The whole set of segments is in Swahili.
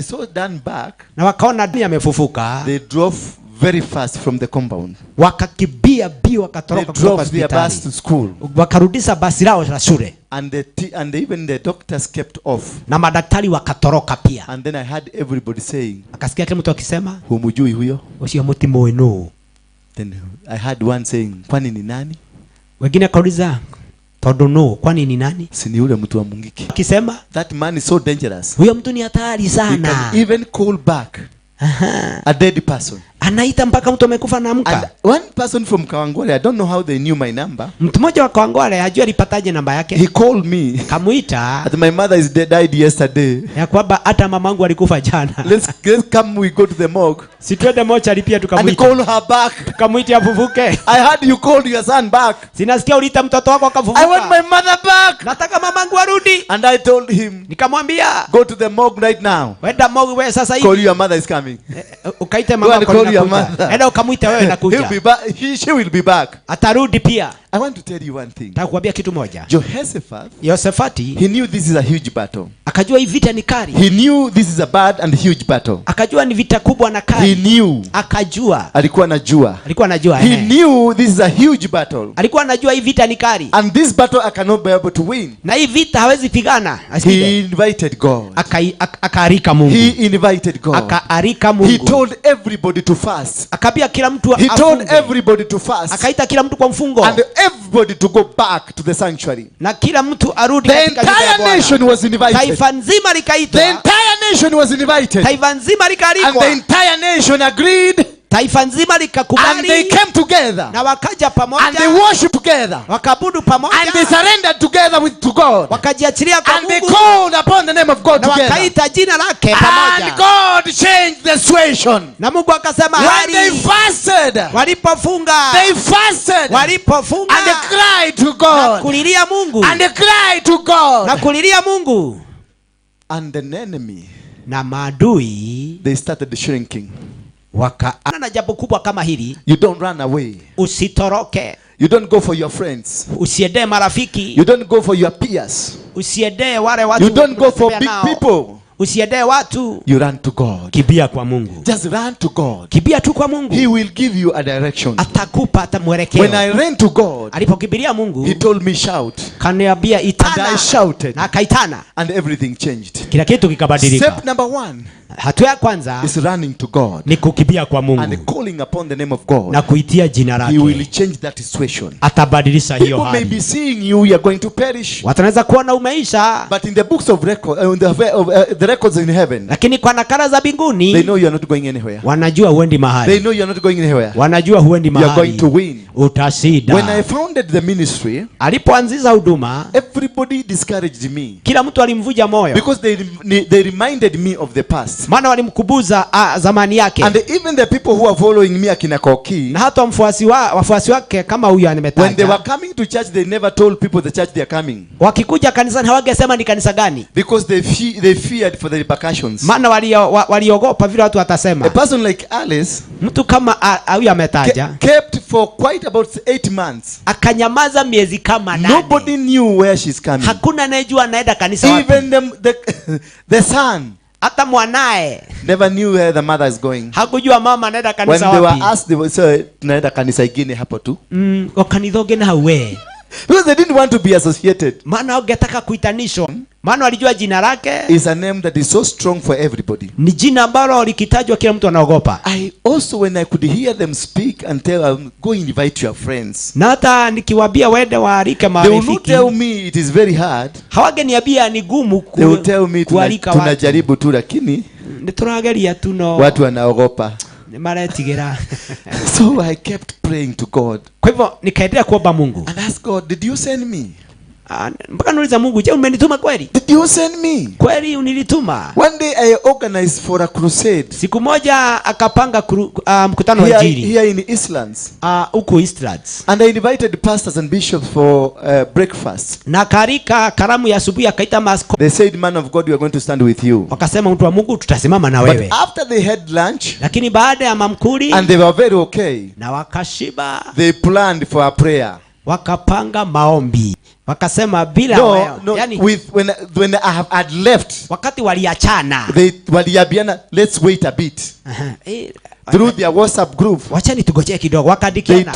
They saw Dan back. Na wakaona dunia amefufuka. They drove very fast from the compound. Wakakimbia bio wakatoroka kutoka hospitali. To school. Wakarudisha basi lao la shule. And even the doctors kept off. Na madaktari wakatoroka pia. And then I heard everybody saying, akasikia kile mtu akisema, humujui huyo? Usio mtimo wenu. Then I heard one saying, kwani ni nani? Wengine kauliza, todo no, kwani ni nani? Si ni yule mtu wa Mungiki. Akisema, that man is so dangerous. Huyo mtu ni hatari sana. He can even call back a dead person. Anaita mpaka mtu amekufa na amka. And one person from Kawangware, I don't know how they knew my number. Mtu mmoja wa Kawangware hajui alipataje namba yake. He called me. Kamuita. That my mother is died yesterday. Ya kwamba hata mamangu alikufa jana. Let's come, we go to the morgue. Si twende mochari pia tukamuita. And call her back. Tukamuita afufuke. I heard you called your son back. Sinasikia uliita mtoto wako akafufuka. I want my mother back. Nataka mamangu arudi. And I told him, nikamwambia, go to the morgue right now. Wenda morgue wewe sasa hivi. Call your mother is coming. Ukaite mama yako anakuja. Enda ukamuita wewe nakuja. He'll be back. She will be back. Atarudi pia. I want to tell you one thing. Takwambia kitu moja. Jehoshaphat, he knew this is a huge battle. Akajua hii vita ni kali. He knew this is a bad and huge battle. Akajua ni vita kubwa na kali. He knew. Akajua. Alikuwa anajua. He knew this is a huge battle. Alikuwa anajua hii vita ni kali. And this battle I cannot be able to win. Na hii vita hawezi pigana. He invited God. Akaarika Mungu. He invited God. Akaarika Mungu. He told everybody to fast. Akabia kila mtu afunge. He told everybody to fast. Akaita kila mtu kwa mfungo. And everybody to go back to the sanctuary. Na kila mtu arudi katika nyumba ya Bwana. The entire nation was invited. Taifa nzima likaitwa. The entire nation was invited. Taifa nzima likaalikwa. And the entire nation agreed. Taifa nzima likakubali. And they came together. Na wakaja pamoja. And they worshiped together. Wakabudu pamoja. And they surrendered together to God. Wakajiachilia kwa Mungu. And they called upon the name of God together. Na wakaita jina lake pamoja. And God changed the situation. Na Mungu akasema hali. When they fasted. Walipofunga. They fasted. Walipofunga. And they cried to God. Na kulilia Mungu. And they cried to God. Na kulilia Mungu. And the enemy. Na maadui. They started shrinking. Na jambo kubwa kama hili. You don't run away. Usitoroke. You don't go for your friends. Usiende marafiki. You don't go for your peers. Usiende wale watu. You don't go for big people. Usiende watu. You run to God. Kibia kwa Mungu. Just run to God. Kibia tu kwa Mungu. He will give you a direction. Atakupa mwelekeo. When I ran to God, alipokibiria Mungu, he told me shout. Kaniambia itana. And I shouted. Na kaitana. And everything changed. Kila kitu kikabadilika. Step number 1. Hatua ya kwanza is running to God. Ni kukibia kwa Mungu. And calling upon the name of God. Na kuitia jina lake. He will change that situation. Atabadilisha hiyo hali. People may be seeing you are going to perish. Watanaweza kuona umeisha. But in the books of record, the records in heaven. Lakini kwa nakala za mbinguni, they know you are not going anywhere. Wanajua huendi mahali. They know you are not going anywhere. Wanajua huendi mahali. You are going to win. Utashinda. When I founded the ministry, alipoanzisha huduma, everybody discouraged me. Kila mtu alimvuja moyo. Because they reminded me of the past. Maana walimkubuza zamani yake. And even the people who are following me akina Koki, na hata wafuasi wake kama huyu ametaja. When they were coming to church, they never told people the church they are coming. Wakikuja kanisani hawangesema ni kanisa gani. Because they feared for the repercussions. Maana waliogopa vile watu watasema. A person like Alice, mtu kama huyu ametaja, kept for quite about 8 months. Akanyamaza miezi kama 8. Nobody knew where she's coming. Hakuna anayejua anaenda kanisa wapi. Even the son, hata mwanae, never knew where the mother is going. Hakujua mama anaenda kanisa wapi. When wapi. they were asked, they would say tunaenda kanisa ingine hapo tu. Kanisa gani hawe. Because they didn't want to be associated. Maana wangetaka kuitanishwa. Maana walijua jina lake is a name that is so strong for everybody. Ni jina ambalo likitajwa kila mtu anaogopa. I also, when I could hear them speak and tell them, go invite your friends. Na hata nikiwaambia waende waalike marafiki. They will not tell me it is very hard. Hawangeniambia ni gumu they will tell me tunajaribu tu lakini turageria tu no. Watu wanaogopa. Maretigira. So I kept praying to God. Kwa hivyo nikaendelea kuomba Mungu. And ask God, did you send me? Mpaka nauliza Mungu, je, umenituma kweli? Did you send me? Kweli unilituma? One day I organized for a crusade. Siku moja akapanga mkutano wa injili. Here in Eastlands. Huko Eastlands. And I invited pastors and bishops for breakfast. Na karika karamu ya asubuhi akaita maaskofu. They said, man of God, we are going to stand with you. Wakasema mtu wa Mungu tutasimama na wewe. But after they had lunch, lakini baada ya mamkuli, and they were very okay. Na wakashiba. They planned for a prayer. wakapanga maombi. Wakasema bila no, yani, when I had left, wakati waliachana, waliabiana, let's wait a bit. Through their WhatsApp group, wachani tugojee kidogo, wakadikiana.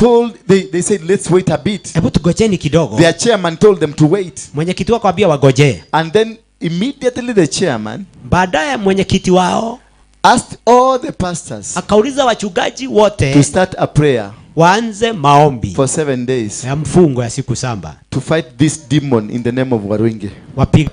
They said let's wait a bit. Hebu tugojeni kidogo. Their chairman told them to wait. Mwenyekiti wao akawaambia wagoje. And then immediately the chairman, baadaye mwenyekiti wao asked all the pastors akauliza wachungaji wote to start a prayer waanze maombi for 7 days ya mfungo ya siku 7 to fight this demon in the name of Waruinge.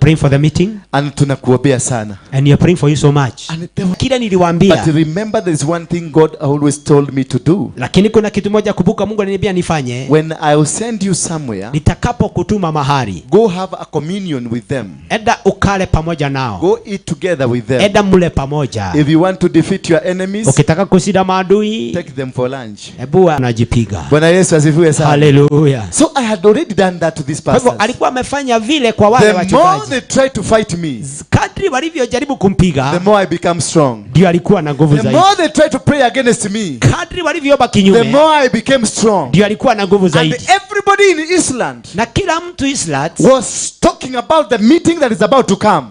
Praying for the meeting. And tunakuombea sana. And you're praying for you so much. Kila niliwaambia. But remember, there is one thing God always told me to do. Lakini kuna kitu moja kumbuka Mungu aliniambia nifanye. When I will send you somewhere, nitakapo kutuma mahali, go have a communion with them. Enda ukale pamoja nao. Go eat together with them. Enda mule pamoja. If you want to defeat your enemies, ukitaka kushinda maadui, take them for lunch. Hebu anajipiga. Bwana Yesu asifiwe sana. Hallelujah. So I had already done that to these pastors. Alikuwa amefanya vile kwa wale wachungaji. The more they try to fight me, kadri walivyojaribu kumpiga, the more I become strong. Ndio alikuwa na nguvu zaidi. The more they try to pray against me, kadri walivyoomba kinyume, the more I became strong. Ndio alikuwa na nguvu zaidi. And everybody in Island, na kila mtu Island, was talking about the meeting that is about to come.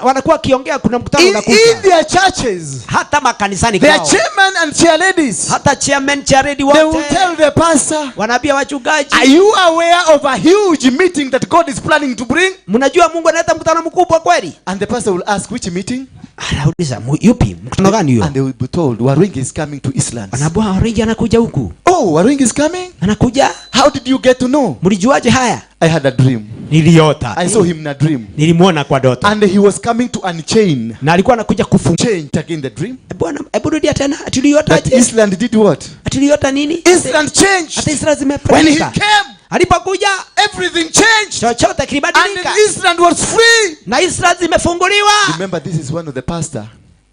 Wanakuwa kiongea kuna mkutano unakuja. In their churches, hata makanisani kwao, their chairman and chair ladies, hata chairman chair lady wote, they will tell the pastor, wanaambia wachungaji, are you aware of a huge meeting that God is planning to bring? Mnajua Mungu analeta mkutano mkubwa kweli? And the pastor will ask, which meeting? Anauliza, yupi? Mkutano gani hiyo? And they will be told, Waruinge is coming to Island. Anaambia Waruinge anakuja huku. Oh, Waruinge is coming? Anakuja? How did you get to know? Mlijuaje haya? I had a dream. Niliota. I saw him in a dream. Nilimuona kwa ndoto. And he was coming to unchain. Na alikuwa anakuja kufunga. Change again the dream. Bwana, hebu rudia tena. Tuliota that Island did what? Tuliota nini? Island changed. Hata Israel zimepeleka. When he came, alipokuja everything changed. Chochote kilibadilika. And Island was free. Na Israel zimefunguliwa. Remember, this is one of the pastor.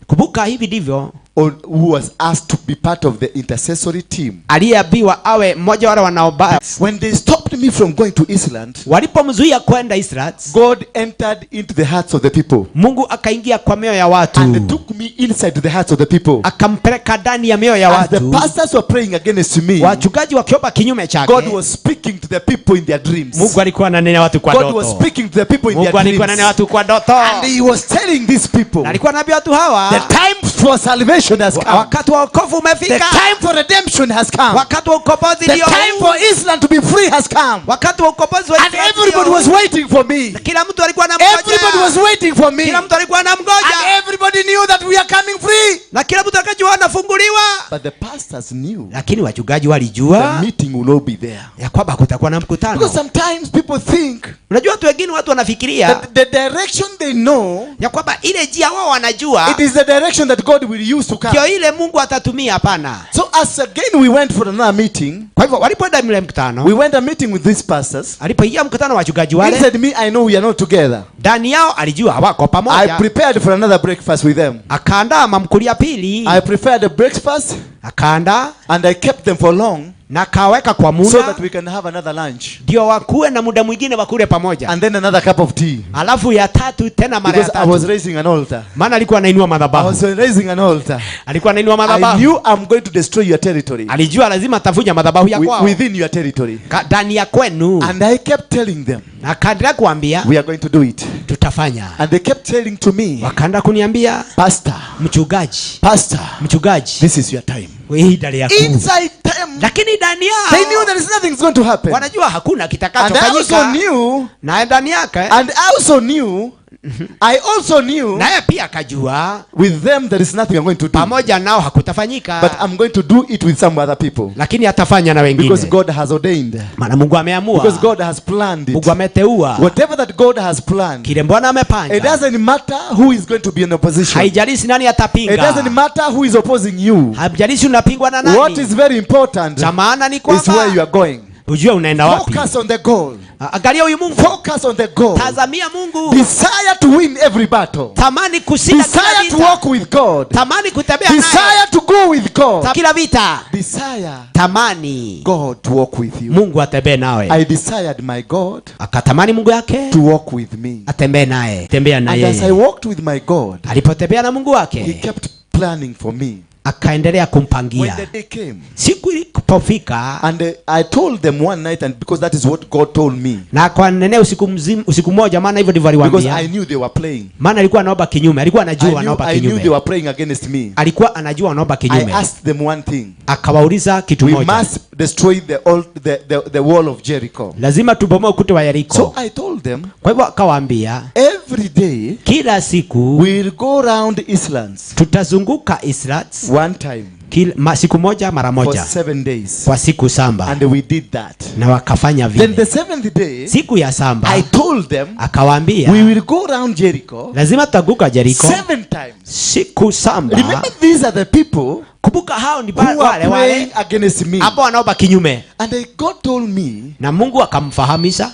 Kumbuka hivi ndivyo who was asked to be part of the intercessory team. Aliyeambiwa awe mmoja wale wanaoomba. When they stopped me from going to Island, walipomzuia kwenda Israel, God entered into the hearts of the people. Mungu akaingia kwa mioyo ya watu. And they took me inside the hearts of the people. Akampeleka ndani ya mioyo ya watu. As the pastors were praying against me, wachungaji wakiomba kinyume chake, God was speaking to the people in their dreams. Mungu alikuwa ananena watu kwa ndoto. God was speaking to the people in their dreams. Mungu alikuwa ananena watu kwa ndoto. And he was telling these people, alikuwa anaambia watu hawa, the time for salvation has come. Wakati wa wokovu umefika. The time for redemption has come. Wakati wa ukombozi ndio. The time for Islam to be free has come. Wakati wa ukombozi wa Israel. And everybody was waiting for me. Kila mtu alikuwa anamngoja. Everybody was waiting for me. Kila mtu alikuwa anamngoja. And everybody knew that we are coming free. Na kila mtu akajua anafunguliwa. But the pastors knew. Lakini wachungaji walijua the meeting will all be there. Ya kwamba kutakuwa na mkutano. Because sometimes people think, unajua watu wengine watu wanafikiria that the direction they know, ya kwamba ile njia wao wanajua, it is the direction that God will use to come. Ndio ile Mungu atatumia. Hapana. So as again we went for another meeting. Kwa hivyo walipoenda mle mkutano, we went a meeting with these pastors. Alipoingia mkutano wa wachungaji wale, he said me, I know we are not together. Ndani yao alijua hawako pamoja. I prepared for another breakfast with them. Akaandaa mamkuli ya pili. I prepared a breakfast. Akaandaa. And I kept them for long. Na kaweka kwa muda, so that we can have another lunch. Ndio wakuwe na muda mwingine wakule pamoja. And then another cup of tea. Alafu ya tatu tena mara ya tatu. Because I was raising an altar. Maana alikuwa anainua madhabahu. I was raising an altar. Alikuwa anainua madhabahu. I knew I'm going to destroy your territory. Alijua lazima atavunja madhabahu ya kwao. Within your territory. Ndani ya kwenu. And I kept telling them. Na kaendelea kuambia, we are going to do it. Tutafanya. And they kept telling to me, wakaanza kuniambia, pastor, mchungaji, pastor, mchungaji, this is your time. Inside them. Lakini ndani yao, they knew there is nothing is going to happen. Wanajua hakuna kitakachofanyika. And I also knew, na ndani yake, and I also knew, I also knew, naye pia akajua, with them there is nothing I'm going to do. Pamoja nao hakutafanyika. But I'm going to do it with some other people. Lakini atafanya na wengine. Because God has ordained. Maana Mungu ameamua. Because God has planned it. Mungu ameteua. Whatever that God has planned. Kile Bwana amepanga. It doesn't matter who is going to be in opposition. Haijalishi nani atapinga. It doesn't matter who is opposing you. Haijalishi unapingwa na nani. What is very important is where you are going. Ujue unaenda wapi. Focus on the goal. Angalia huyu Mungu. Focus on the goal. Tazamia Mungu. Desire to win every battle. Tamani kushinda kila vita. Desire to walk with God. Tamani kutembea naye. Desire to go with God. Kila vita. Desire. Tamani God to walk with you. Mungu atembee nawe. I desired my God. Akatamani Mungu yake to walk with me. Atembee naye. Tembea na yeye. And as I walked with my God, alipotembea na Mungu wake, he kept planning for me. Akaendelea kumpangia. When the day came, siku walipofika, and I told them one night, and because that is what God told me, na kwa nene usiku moja, maana hivyo ndivyo because aliwaambia. I knew they were praying. Maana alikuwa anaomba kinyume, alikuwa anajua wanaomba I knew kinyume. they were praying against me. Alikuwa anajua wanaomba I kinyume. asked them one thing. Akawauliza kitu We moja. must destroy the wall of Jericho. Lazima tubomoe ukuta wa Yeriko. So I told them, Kwa hivyo akawaambia, every day kila siku we'll go around Islands tutazunguka Islands one time siku moja mara for moja 7 days. kwa siku samba, And we did that. na wakafanya Then the vile. 7th day, Siku ya samba I told them, akawaambia, we will go around Jericho lazima tutaguka Yeriko 7 times. siku samba. Remember, these are the people Kumbuka hao ni who are wale praying against me. ambao wanaomba kinyume, And God told me, na Mungu akamfahamisha.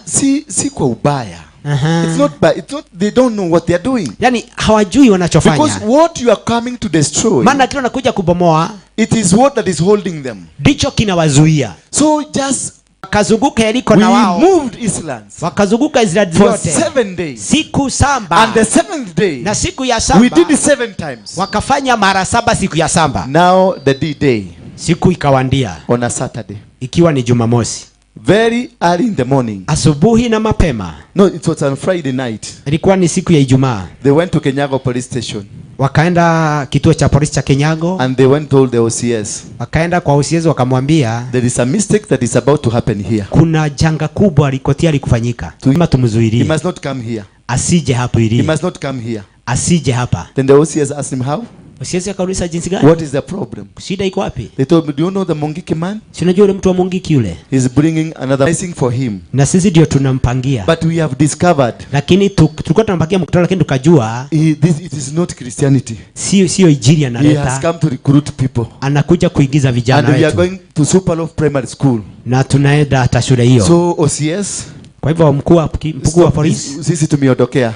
si kwa ubaya. Aha. It's not bad. It's not, they don't know what they are doing. Yani hawajui wanachofanya. Because what you are coming to destroy, Maana kile wanakuja kubomoa it is what that is holding them. ndicho kinawazuia. So just Wakazunguka Yeriko we na wao moved Islands wakazunguka Israeli for yote 7 days. siku samba, And the 7th day, na siku ya we samba did it 7 times. wakafanya mara 7 siku ya samba. Now the D-Day Siku ikawandia on a Saturday, ikiwa ni Jumamosi, very early in the morning. asubuhi na mapema. No, it was on Friday night. Ilikuwa ni siku ya Ijumaa. They went to Kenyago police station Wakaenda kituo cha polisi cha Kenyago, and they went told the OCS, wakaenda kwa OCS wakamwambia, there is a mistake that is about to happen here. kuna janga kubwa likotia likufanyika, kama He tumzuilie must not come here. asije hapo, He ili must not come here. asije hapa. Then the OCS asked him how? OCS akauliza jinsi gani, What is the problem? shida iko wapi? They told me, do you know the Mongiki man? Si unajua yule mtu wa Mungiki yule, He's bringing another blessing for him. na sisi ndio tunampangia. But we have discovered Lakini tulikuwa tunampangia mkutano, lakini tukajua it is not Christianity. sio injili He has analeta, come to recruit people. anakuja kuigiza And vijana we are wetu, going to Superlove Primary School. na tunaenda hata shule hiyo. So OCS, Kwa hivyo mkuu wa polisi, sisi tumeondokea.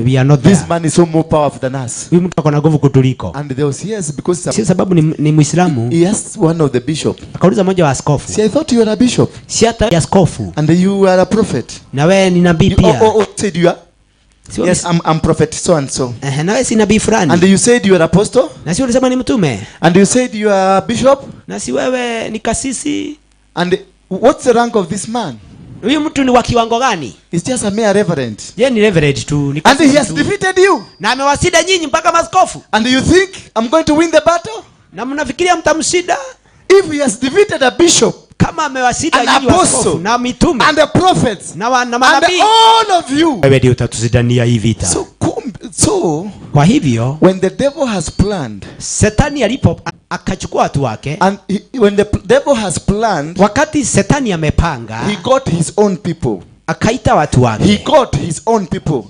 we are not there. This man is so more powerful than us. Huyu mtu akona nguvu kutuliko. And the OCS, because Si sababu ni Muislamu, he asked one of the bishop, akauliza mmoja wa askofu, see, I thought you were a bishop. si hata askofu, And you are a prophet. na wewe ni nabii pia. Said you are? Yes, I'm prophet so and so. Na wewe si nabii fulani. And you said you are apostle? Na si ulisema ni mtume. And you said you are a bishop? Na si wewe ni kasisi. And what's the rank of this man? Huyu mtu ni wa kiwango gani? He's just a mere reverend. Yeye ni reverend tu, ni And he kasisi has tu. defeated you. Na amewasida nyinyi mpaka maskofu. And you think I'm going to win the battle? Na mnafikiria mtamshinda? If he has defeated a bishop, Kama amewasida an nyinyi apostle, waskofu na mitume and the prophets, na and manabii, all of you. wewe ndio utatusindania hii vita. So Kwa hivyo when the devil has planned, Setani alipo akachukua watu wake, and when the devil has planned, wakati Setani amepanga, he got his own people. akaita watu He wake, got his own people.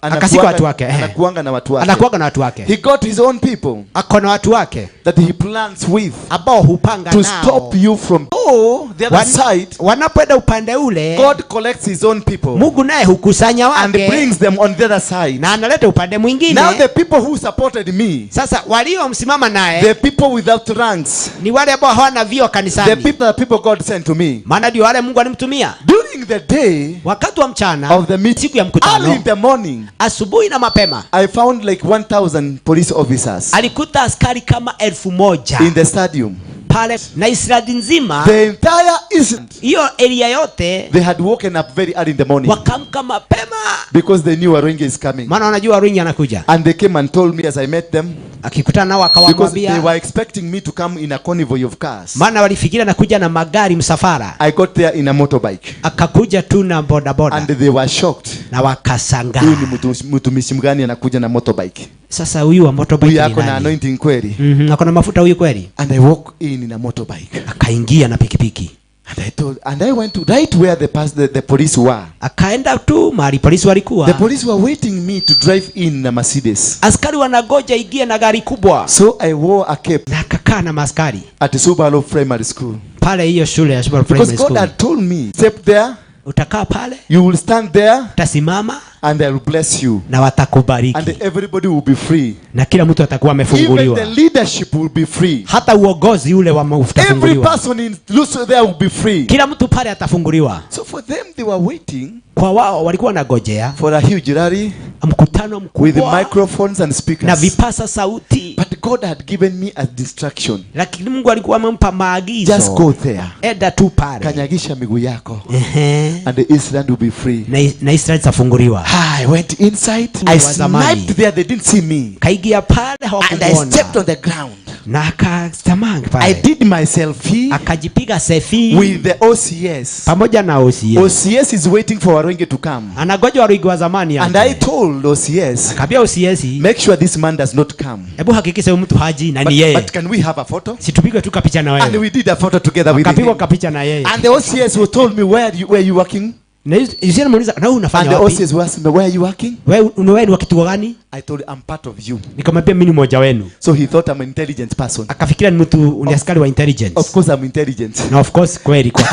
akasika watu wake, Anakuanga na watu wake. anakuwaga na watu wake, He got his own people akona watu wake that he plans with ambao hupanga to nao. stop you from. Oh, the other side, Wanapoenda upande ule, God collects his own people Mungu naye hukusanya and wake brings them on the other side. na analeta upande mwingine. Now the people who supported me, Sasa waliomsimama naye the people without ranks, ni wale ambao hawana vio the kanisani, people God sent to me. maana ndio wale Mungu alimtumia During the day wakati wa mchana of the meeting, siku ya early mkutano, in the morning, asubuhi na mapema, I found like 1,000 police officers alikuta askari kama 1,000 in the stadium. pale, na Israeli nzima, The entire Island, hiyo area yote they had woken up very early in the morning wakamka mapema, because they knew Waruinge is coming. maana wanajua Waruinge anakuja. And they came and told me as I met them, Akikutana nao because they akawaambia, were expecting me to come in a convoy of cars. maana walifikiria nakuja na magari msafara, I got there in a motorbike akakuja tu na bodaboda, and they were shocked. na wakashangaa, Huyu ni mtumishi mgani anakuja na motorbike? sasa huyu wa motorbike Huyu ni yako na nani? anointing kweli? Akona mafuta huyu kweli? And I walk in a motorbike. Akaingia na pikipiki, And I went to right where the police were. akaenda tu mahali polisi walikuwa. The police were waiting me to drive in a Mercedes. Askari wanagoja ingie na gari kubwa, So I wore a cape na akakaa na maskari at Subaru Primary School. pale hiyo shule ya Subaru Because Primary God School. had told me, step there, Utakaa pale, you will stand there, utasimama and I will bless you. na watakubariki, And everybody will be free. na kila mtu atakuwa Even amefunguliwa, the leadership will be free. hata uongozi ule wa Every utafunguliwa, person in Luso there will be free. kila mtu pale atafunguliwa. So for them, they were waiting Kwa wao walikuwa wanagojea for a huge rally mkutano with mkubwa microphones and na speakers. vipasa sauti, But But God had given me a instruction. Lakini Mungu alikuwa amempa maagizo. Just go there. Enda tu pale. Kanyagisha miguu yako. And the Israel will be free. Na Israel itafunguliwa. I went inside. I sniped there. They didn't see me. Kaigia pale hawakuona. And I stepped on the ground. Na akatamanga pale. I did my selfie. Akajipiga selfie with the OCS. Pamoja na OCS. OCS is waiting for Waruinge to come. Anangoja Waruinge wa zamani and I told OCS, akabia OCS, make sure this man does not come. Hebu hakikisha mtu haji na ni yeye. But can we have a photo? Situpige tu picha na wewe. And we did a photo together with him. Akapigwa picha na yeye. And the OCS who told me where you working? Na yeye muuliza na unafanya wapi? And the OCS was me, where are you working? Wewe ni wa kituo gani? I told him I'm part of you. Nikamwambia mimi ni mmoja wenu. So he thought I'm an intelligent person. Akafikiria ni mtu ni askari wa intelligence. Of course I'm intelligent. Na of course kweli kwa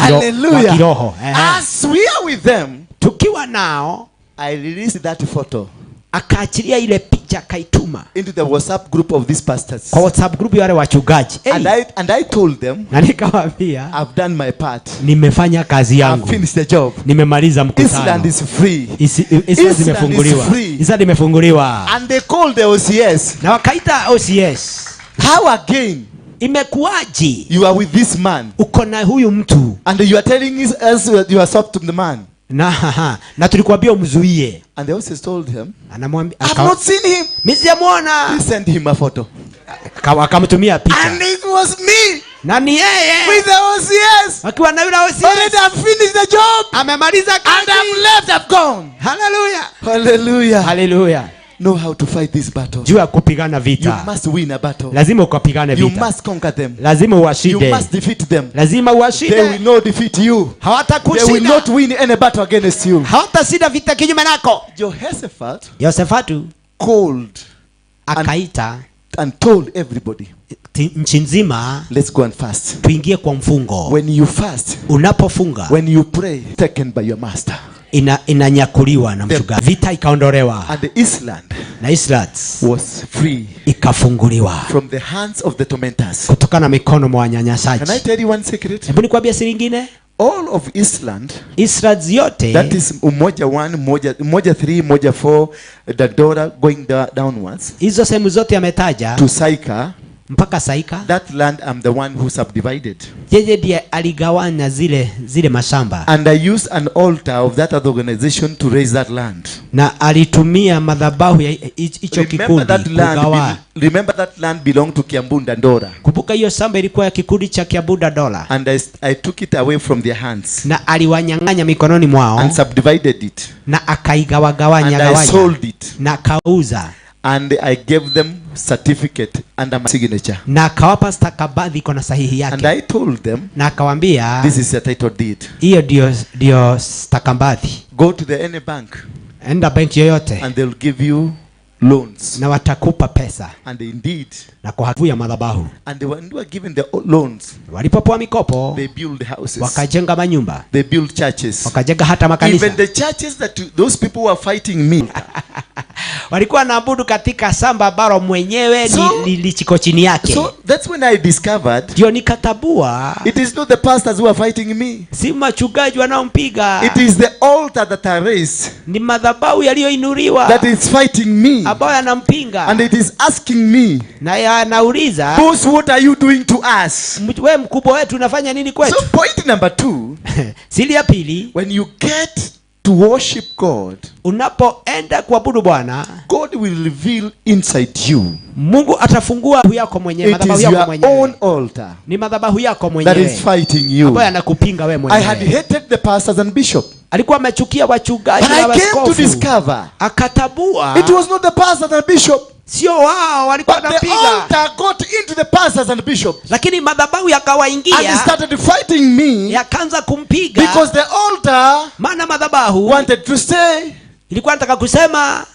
kiroho. As we are with them, tukiwa nao, I released that photo. Akaachilia ile picha kaituma into the WhatsApp group of these pastors. Kwa WhatsApp group ya wale wachungaji. And I told them, na nikawaambia, I've done my part. Nimefanya kazi yangu. I've finished the job. Nimemaliza mkutano. Island is free. Island imefunguliwa. Island imefunguliwa. And they called the OCS. Na wakaita OCS. How again? Imekuaje? You are with this man. Uko na huyu mtu. And you are telling us you are soft to the man. Na tulikuambia umzuie. And the OCS told him, anamwambia, I've not seen him. Mimi sijamuona. He sent him a photo. Akamtumia picha. And it was me. Na ni yeye. With the OCS. Akiwa na yule OCS. Already I've finished the job. Amemaliza kazi. And I'm left, I've gone. Hallelujah. Hallelujah. Hallelujah. Know how to fight this battle. Jua kupigana vita. You must win a battle. Lazima ukapigane vita. You must conquer them. Lazima uwashinde. You must defeat them. Lazima uwashinde. They will not defeat you. Hawatakushinda. They will not win any battle against you. Hawatashinda vita kinyume nako. Yehoshafatu called akaita and told everybody, nchi nzima, let's go and fast. Tuingie kwa mfungo. When you fast, unapofunga, when you pray, taken by your master. Inanyakuliwa na mchungaji. Vita ikaondolewa. And the Island na Israel was free ikafunguliwa from the hands of the tormentors. Kutokana na mikono mwa wanyanyasaji. Can I tell you one secret? Hebu nikwambie siri nyingine. All of Island, Israel yote, that is Umoja 1, Umoja 3, Umoja 4, the Dora going downwards. Hizo sehemu zote ametaja to Saika, mpaka Saika. That land I'm the one who subdivided. Yeye ndiye aligawanya zile mashamba. And I used an altar of that other organization to raise that land. Na alitumia madhabahu ya hicho kikundi kugawa. Remember that land belonged to Kiambu Dandora. Kumbuka hiyo shamba ilikuwa ya kikundi cha Kiambu Dandora. And I took it away from their hands. Na aliwanyang'anya mikononi mwao. And subdivided it. Na akaigawagawanya. And I sold it. Na kauza. And I gave them certificate under my signature. Na akawapa stakabadhi iko na sahihi yake. And I told them, na akawaambia, this is a title deed. Hiyo ndio stakabadhi. Go to the any bank. Enda bank yoyote. And they'll give you loans. Na watakupa pesa. And indeed. Na kwa hatua ya madhabahu. And they were given the loans. Walipopewa mikopo. They build houses. Wakajenga manyumba. They build churches. Wakajenga hata makanisa. Even the churches that those people were fighting me. Walikuwa naabudu katika samba ambalo mwenyewe liko chini yake. So that's when I discovered. Ndio nikatabua. It is not the pastors who are fighting me. Si machungaji wanaompiga. It is the altar that I raised. Ni madhabahu yaliyoinuliwa. That is fighting me. Ambayo anampinga. And it is asking me. Na anauliza. Boss, what are you doing to us? Wewe mkubwa wetu unafanya nini kwetu? So point number 2. Siri ya pili. When you get to worship God, unapoenda kuabudu Bwana, God will reveal inside you. Mungu atafungua yako mwenyewe, madhabahu yako mwenyewe. It is your own altar. Ni madhabahu yako mwenyewe. That is fighting you. Ambaye anakupinga wewe mwenyewe. I had hated the pastors and bishop. Alikuwa amechukia wachungaji na waskofu. I came to discover. Akatabua. It was not the pastors and bishop. Sio wao walikuwa wanapiga. But the altar got into the pastors and bishops. Lakini madhabahu yakawaingia. And they started fighting me. Yakaanza kumpiga. Because the altar, maana madhabahu, wanted to stay. Ilikuwa nataka kusema.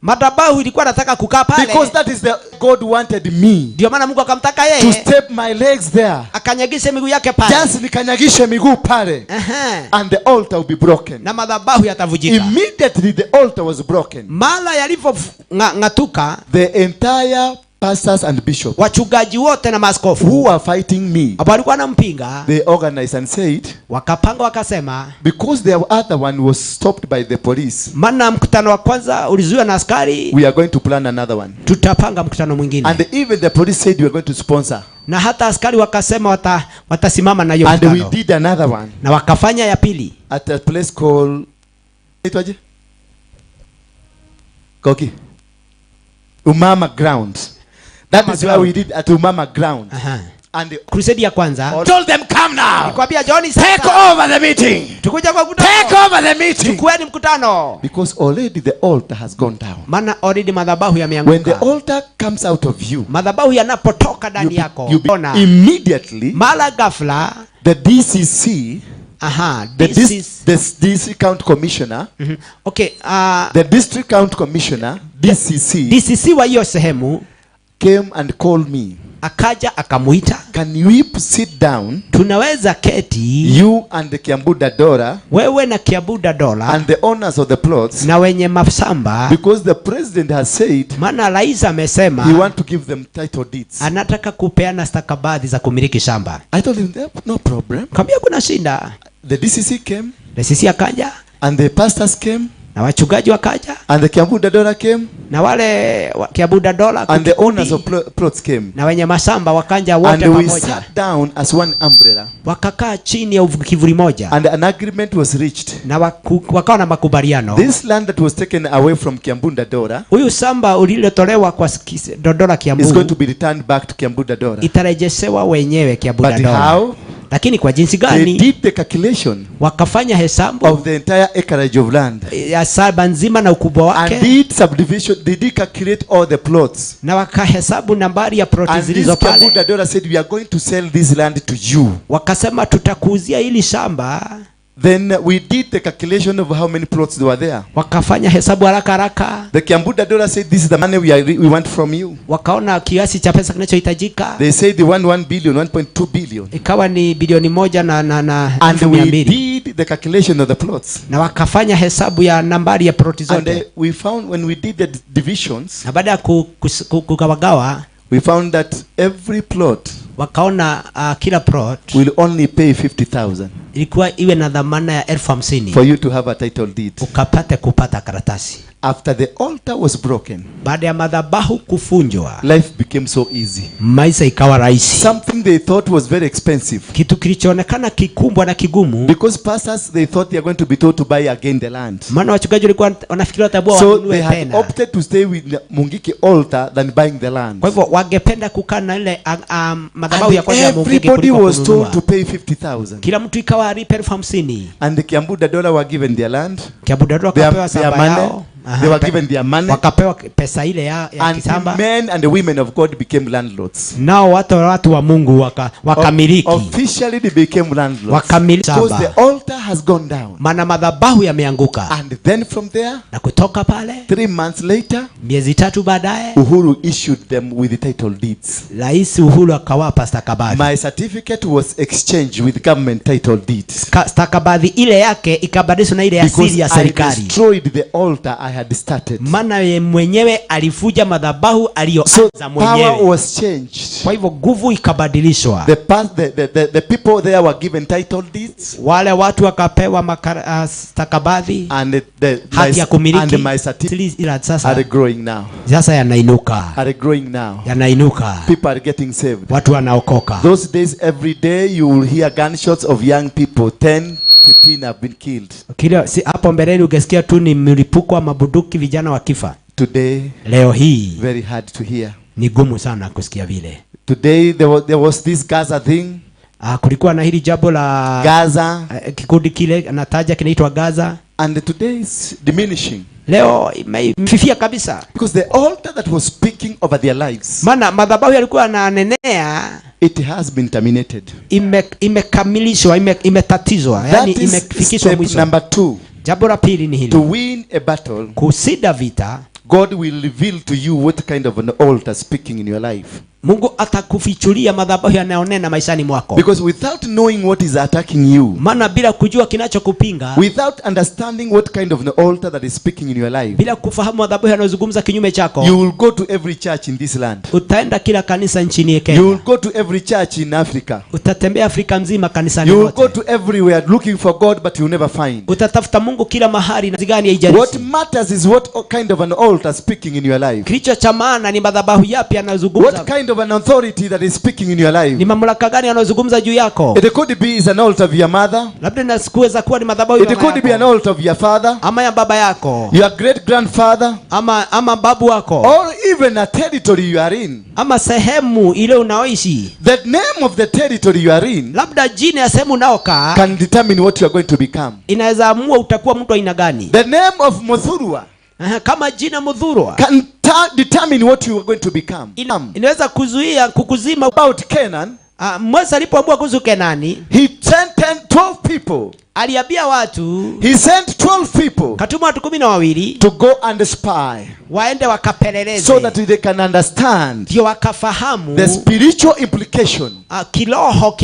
Madhabahu ilikuwa nataka kukaa pale. Because that is the God wanted me. Ndio maana Mungu akamtaka yeye. To step my legs there. Akanyagisha miguu yake pale. Just nikanyagisha miguu pale. And the altar will be broken. Na madhabahu yatavujika. Immediately the altar was broken. Mala yalivyo ngatuka, the entire pastors and bishops wachungaji wote na maaskofu who were fighting me, ambao walikuwa wanampinga, they organized and said, wakapanga wakasema, because the other one was stopped by the police, maana mkutano wa kwanza ulizuiwa na askari, we are going to plan another one. tutapanga mkutano mwingine. And even the police said we are going to sponsor. Na hata askari wakasema watasimama na hiyo And mkutano. we did another one Na wakafanya ya pili at a place called Koki Umama Ground. That is where we did at Umama Ground. And crusade ya kwanza told them, come now. Nikwambia John, sasa Take over the meeting. Tukuja kwa mkutano. Take over the meeting. Chukueni mkutano. Because already the altar has gone down. Maana already madhabahu yameanguka. When the altar comes out of you, madhabahu yanapotoka ndani yako, immediately mara ghafla the DCC, the DC County Commissioner, the District County Commissioner, DCC wa hiyo sehemu came and called me. Akaja akamuita, can we sit down, tunaweza keti, you and the Kiambu Dadora, wewe na Kiambu Dadora, and the owners of the plots, na wenye mashamba, because the president has said, maana rais amesema he want to give them title deeds, anataka kupeana stakabadhi za kumiliki shamba. I told him, no problem. Kambia kuna shinda. The DCC came, DCC akaja, and the pastors came, na wachungaji wakaja, and the Kiambu Dadora came, na wale Kiambu Dadora, and the owners of plots came, na wenye mashamba wakanja wote pamoja. And we sat down as one umbrella, wakakaa chini ya kivuli moja, and an agreement was reached. na wakawa na makubaliano. This land that was taken away from Kiambu Dadora, huyu shamba ulilotolewa kwa Dodora Kiambu, is going to be returned back to Kiambu Dadora. Itarejeshewa wenyewe Kiambu Dadora. But how? Lakini kwa jinsi gani? They did the calculation wakafanya hesabu of the entire acreage of land, ya saba nzima na ukubwa wake, and did subdivision. They did calculate all the plots, na wakahesabu nambari ya ploti zilizo pale. And this Kiambu Dadora said, we are going to sell this land to you. Wakasema tutakuuzia hili shamba. Then we did the calculation of how many plots there were there. Wakafanya hesabu haraka haraka. The Kiambu Dadora said, this is the money we want from you. Wakaona kiasi cha pesa kinachohitajika. They said they want 1 billion, 1.2 billion. Ikawa ni bilioni 1 na and we did the calculation of the plots. Na wakafanya hesabu ya nambari ya ploti zote. And we found when we did the divisions, na baada ya kugawagawa, we found that every plot, wakaona kila plot will only pay 50,000 ilikuwa iwe na dhamana ya 50,000 for you to have a title deed. Ukapate kupata karatasi. After the altar was broken, baada ya madhabahu kufunjwa, life became so easy. Maisha ikawa rahisi. Something they thought was very expensive, kitu kilichoonekana kikumbwa na kigumu, because pastors, they thought they are going to be told to buy again the land. Maana wachungaji walikuwa wanafikiria tabua so wanunue they had tena. opted to stay with the Mungiki altar than buying the land. Kwa hivyo wangependa kukaa na ile madhabahu ya kwanza ya Mungiki. Everybody was told to pay 50,000. Kila mtu ikawa alipe 50,000. And the Kiambu Dadora were given their land. Kiambu Dadora wakapewa samba yao. They were given their money. Wakapewa pesa ile ya kisamba. And the men and the women of God became landlords. Nao watu wa Mungu wakamiliki. Officially they became landlords. Wakamiliki. Because the altar has gone down. Maana madhabahu yameanguka. And then from there, na kutoka pale, 3 months later, miezi 3 baadaye, Uhuru issued them with the title deeds. Rais Uhuru akawapa stakabadhi. My certificate was exchanged with government title deeds. Stakabadhi ile yake ikabadilishwa na ile asili ya serikali. I destroyed the altar I had started. Maana mwenyewe alifuja madhabahu aliyoanza mwenyewe. Power was changed. Kwa hivyo nguvu ikabadilishwa. The people there were given title deeds. Wale watu wakapewa stakabadhi. And haki ya kumiliki. And my certificate are growing now. Sasa yanainuka. Are growing now. Yanainuka. People are getting saved. Watu wanaokoka. Those days every day you will hear gunshots of young people. 10, 15 have been killed. Kile hapo mbeleni ungesikia tu ni mlipuko wa mabuduki, vijana wakifa. Today, leo hii, very hard to hear. Ni gumu sana kusikia vile. Today there was this Gaza thing. Kulikuwa na hili jambo la Gaza. Kikundi kile anataja kinaitwa Gaza. And today is diminishing. Leo imefifia kabisa. Because the altar that was speaking over their lives, maana madhabahu yalikuwa yananenea, it has been terminated. Imekamilishwa, imetatizwa, yani imefikishwa mwisho. Number 2. Jambo la pili ni hili. To win a battle, kushinda vita, God will reveal to you what kind of an altar speaking in your life. Mungu atakufichulia madhabahu yanayonena maishani mwako. Because without knowing what is attacking you, maana bila kujua kinachokupinga, without understanding what kind of an altar that is speaking in your life, bila kufahamu madhabahu yanayozungumza kinyume chako, you will go to every church in this land. Utaenda kila kanisa nchini Kenya. You will go to every church in Africa. Utatembea Afrika nzima kanisani You will wote. go to everywhere looking for God, but you will never find. Utatafuta Mungu kila mahali na zigani haijalishi. What matters is what kind of an altar speaking in your life. Kilicho cha maana ni madhabahu yapi yanayozungumza. What kind of an authority that is speaking in your life. Ni mamlaka gani yanayozungumza juu yako? It could be is an altar of your mother. Labda inaweza kuwa ni madhabahu ya mama yako. It could be an altar of your father. Ama ya baba yako. Your great grandfather. Ama babu wako. Or even a territory you are in. Ama sehemu ile unaoishi. The name of the territory you are in. Labda jina ya sehemu unaokaa can determine what you are going to become. Inaweza amua utakuwa mtu aina gani. The name of Muthurwa. Kama jina Muthurwa can determine what you are going to become. Inaweza kuzuia kukuzima. About Canaan, Mose alipoamua kuhusu Kenani, he sent 12 people. Aliambia watu, he sent 12 people. Katuma watu 12 to go and spy. Waende wakapeleleze. So that they can understand. Ndio wakafahamu the spiritual implication. Kiroho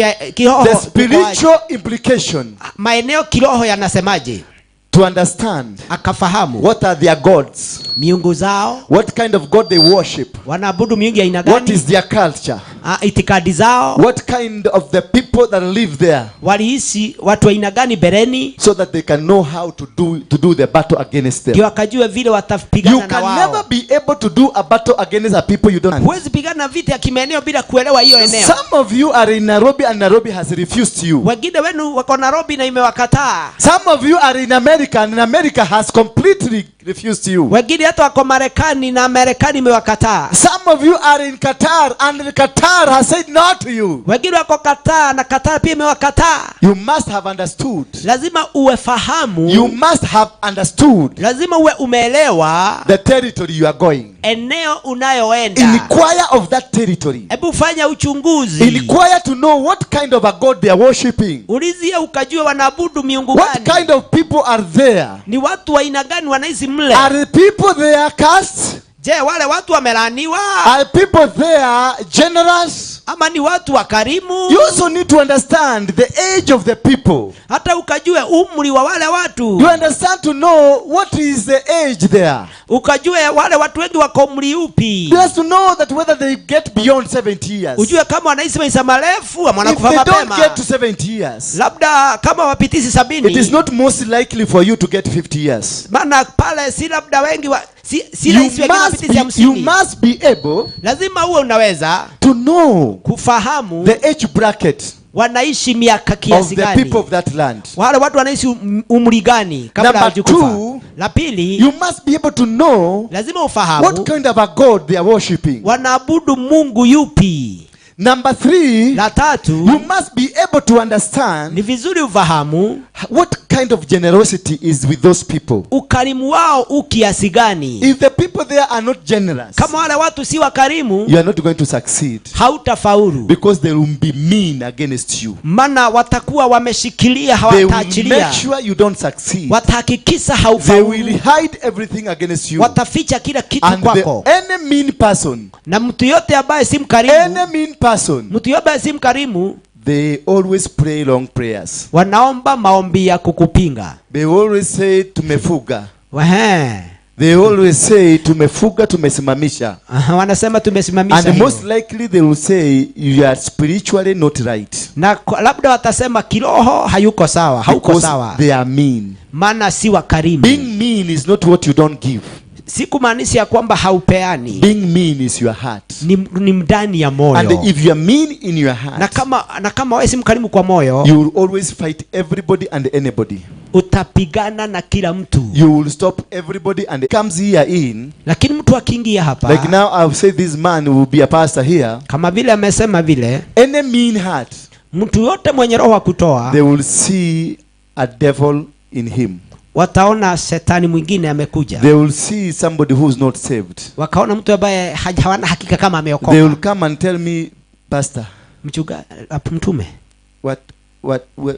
the spiritual implication. Maeneo kiroho yanasemaje? To understand akafahamu what are their gods, miungu zao, what kind of god they worship, wanaabudu miungu ya aina gani, what is their culture, itikadi zao, what kind of the people that live there, waliishi watu aina gani bereni, so that they can know how to do the battle against them. Ndio wakajua vile watapigana na wao. You can never be able to do a battle against a people you don't know. Huwezi pigana vita ya kimaeneo bila kuelewa hiyo eneo. Some of you are in Nairobi and Nairobi has refused you. Wengine wenu wako Nairobi na imewakataa. Some of you are in America and America has completely refused you. Wengine hata wako Marekani na Marekani imewakataa. Some of you are in Qatar and Qatar has said no to you. Wengine wako Qatar na Qatar pia imewakataa. You must have understood. Lazima uwe fahamu. You must have understood. Lazima uwe umeelewa the territory you are going. Eneo unayoenda. Inquire of that territory. Hebu fanya uchunguzi. Inquire to know what kind of a god they are worshiping. Ulizia ukajua wanaabudu miungu gani. What kind of people are there? Ni watu wa aina gani wanaishi mle? Are the people there cursed? Je, wale watu wamelaniwa? Are people there generous? Ama ni watu wakarimu? You also need to understand the age of the people. Hata ukajue umri wa wale watu. You understand to know what is the age there. Ukajue wale watu wengi wako umri upi. You have to know that whether they get beyond 70 years. Ujue kama wanaishi maisha marefu ama wanakufa mapema. If they don't get to 70 years. Labda kama wapitisi 70. It is not most likely for you to get 50 years. Maana pale si labda wengi you must be able lazima uwe unaweza to know kufahamu the age bracket wanaishi miaka kiasi gani, of the people of that land. Wale watu wanaishi umri gani kabla hawajakufa. La pili, you must be able to know lazima ufahamu what kind of a god they are worshiping. Wanaabudu Mungu yupi. Number 3, la tatu, you must be able to understand ni vizuri ufahamu what kind of generosity is with those people. Ukarimu wao ukiasi gani. If the people there are not generous, kama wale watu si wakarimu, you are not going to succeed. Hautafaulu. Because they will be mean against you. Maana watakuwa wameshikilia, hawataachilia. They will make sure you don't succeed. Watahakikisha haufaulu. They will hide everything against you. Wataficha kila kitu kwako. Any mean person, na mtu yote ambaye si mkarimu, any mean person, mtu yote ambaye si mkarimu, they always pray long prayers. Wanaomba maombi ya kukupinga. They always say tumefuga. Wahe. They always say tumefuga, tumesimamisha. Wanasema tumesimamisha. And most likely they will say you are spiritually not right. Na labda watasema kiroho hayuko sawa, hauko sawa. They are mean. Maana si wakarimu. Being mean is not what you don't give. Si kumaanisha kwamba haupeani. Being mean is your heart. Ni ndani ya moyo. And if you are mean in your heart, na kama wewe si mkarimu kwa moyo, you will always fight everybody and anybody. Utapigana na kila mtu. You will stop everybody and comes here in. Lakini mtu akiingia hapa, like now I've said this man will be a pastor here. Kama vile amesema vile, any mean heart, mtu yote mwenye roho wa kutoa, they will see a devil in him. Wataona shetani mwingine amekuja. They will see somebody who is not saved. Wakaona mtu ambaye hawana hakika kama ameokoka. They will come and tell me, pastor, mchungaji, mtume,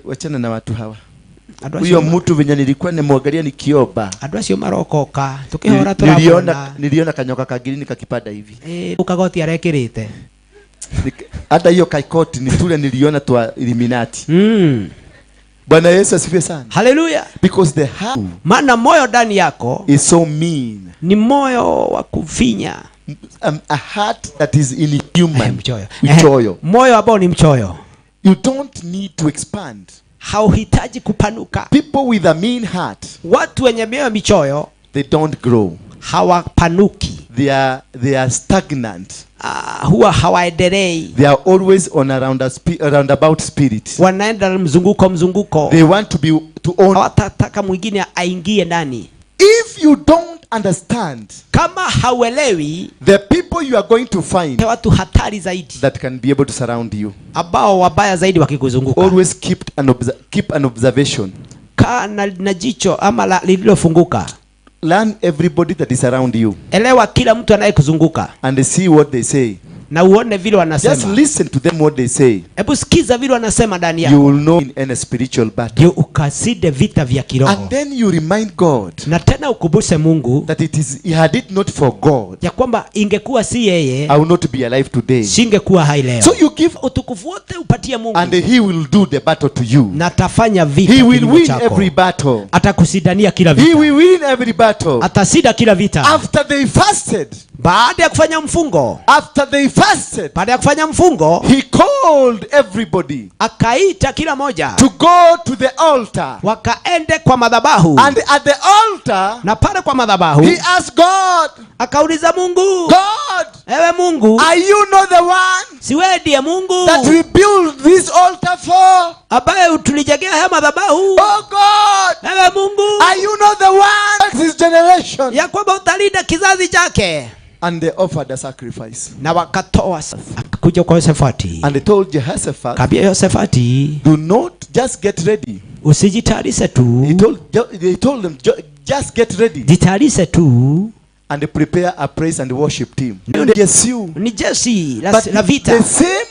wachana na watu hawa. Huyo mtu venye nilikuwa nimwangalia nikiomba. Andũ acio marokoka tukihora turabona. Niliona kanyoka kagirini kakipada hivi. Ukagoti arekirite. Hata hiyo kaikoti ni tule niliona twa Illuminati. Bwana Yesu asifiwe sana. Hallelujah. Because the heart, maana moyo ndani yako is so mean. Ni moyo wa kufinya. A heart that is inhuman. Mchoyo. Moyo ambao ni mchoyo. You don't need to expand. Hauhitaji kupanuka. People with a mean heart, watu wenye mioyo michoyo, they don't grow. Hawapanuki. They are stagnant. Huwa hawaendelei. They are always on a roundabout spirit. Wanaenda mzunguko. They want to own. Hawatataka mwingine aingie ndani. If you don't understand, kama hauelewi, the people you are going to find, watu hatari zaidi, that can be able to surround you, ambao wabaya zaidi wakikuzunguka. Always keep an observation. Kana na jicho ama lililofunguka. Learn everybody that is around you. Elewa kila mtu anayekuzunguka. And see what they say. Na uone vile wanasema. Just listen to them what they say. Hebu sikiza vile wanasema ndani yako. You will know in a spiritual battle. You ukaside vita vya kiroho. And then you remind God. Na tena ukumbushe Mungu. That had it not for God, ya kwamba ingekuwa si yeye, I will not be alive today. Singekuwa hai leo. So you give utukufu wote upatie Mungu. And he will do the battle to you. Na atafanya vita. He will win every battle. Atakusidania kila vita. He will win every battle. Atasida kila vita. After they fasted. Baada ya kufanya mfungo. After they fasted. Baada ya kufanya mfungo. He called everybody. Akaita kila moja. To go to the altar. Wakaende kwa madhabahu. And at the altar. Na pale kwa madhabahu. He asked God. Akauliza Mungu. God. Ewe Mungu. Are you not the one? Si wewe ndiye Mungu. That we build this altar for? Ambaye tulijengea haya madhabahu. Oh God. Ewe Mungu. Are you not the one? This generation. Ya kwamba utalinda kizazi chake. And they offered a sacrifice. Na wakatoa kuja kwa Yosefati. And they told Jehoshaphat. Kabia Yosefati. Do not just get ready. Usijitayarishe tu. They told them just get ready. Jitayarishe tu. And they prepare a praise and worship team. Ni jeshi la vita. The same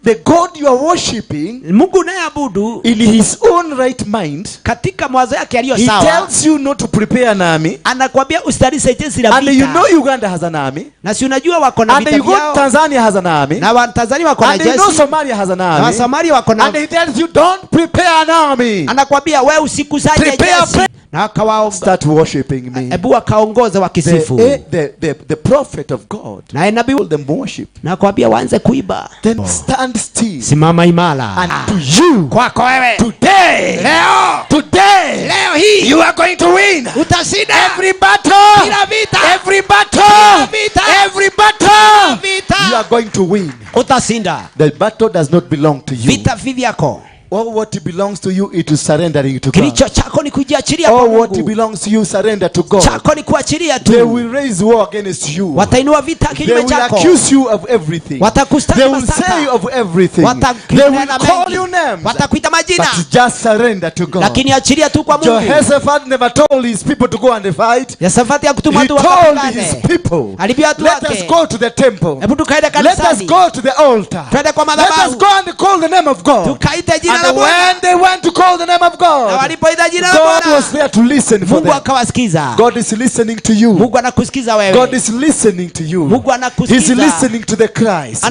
the God you are worshiping, Mungu unayeabudu, in his own right mind, katika mawazo yake yaliyo sawa, he tells you not to prepare an army. Anakuambia usitayarishe jeshi la vita. And you know Uganda has an army. Na si unajua wako na vita vyao. And you know Tanzania has an army. Na Tanzania wako na jeshi. And you know Somalia has an army. Na Somalia wako na. And he tells you don't prepare an army. Anakuambia wewe usikusanye jeshi. Na start worshiping me. Ebu akaongoza wakisifu. The prophet of God. Na nabii told them worship. Na kuambia waanze kuiba. Then stand still. Simama imara. And to you. Kwako wewe. Today. Leo hii. You are going to win. Utashinda. Every battle. Kila vita. Every battle. Kila vita. Every battle. Vita. You are going to win. Utashinda. The battle does not belong to you. Vita vyako. All what belongs to you it is surrendering to God. Kilicho chako ni kujiachilia kwa Mungu. All what belongs to you surrender to God. Chako ni kuachilia tu. They will raise war against you. Watainua vita kinyume chako. They will accuse you of everything. Watakustaki they will say of everything. They will call you names. Watakuita majina. But just surrender to God. Lakini achilia tu kwa Mungu. Jehoshaphat never told his people to go and fight. Yosafati hakutuma watu wakapigane. He told his people. Alibia watu wake. Let us go to the temple. Hebu tukaende kanisani. Let us go to the altar. Twende kwa madhabahu. Let us go and call the name of God. Tukaite jina la Bwana. Went to call the name of God. God was there to listen for them. God is listening to you. God is listening to you. He's listening to the cries.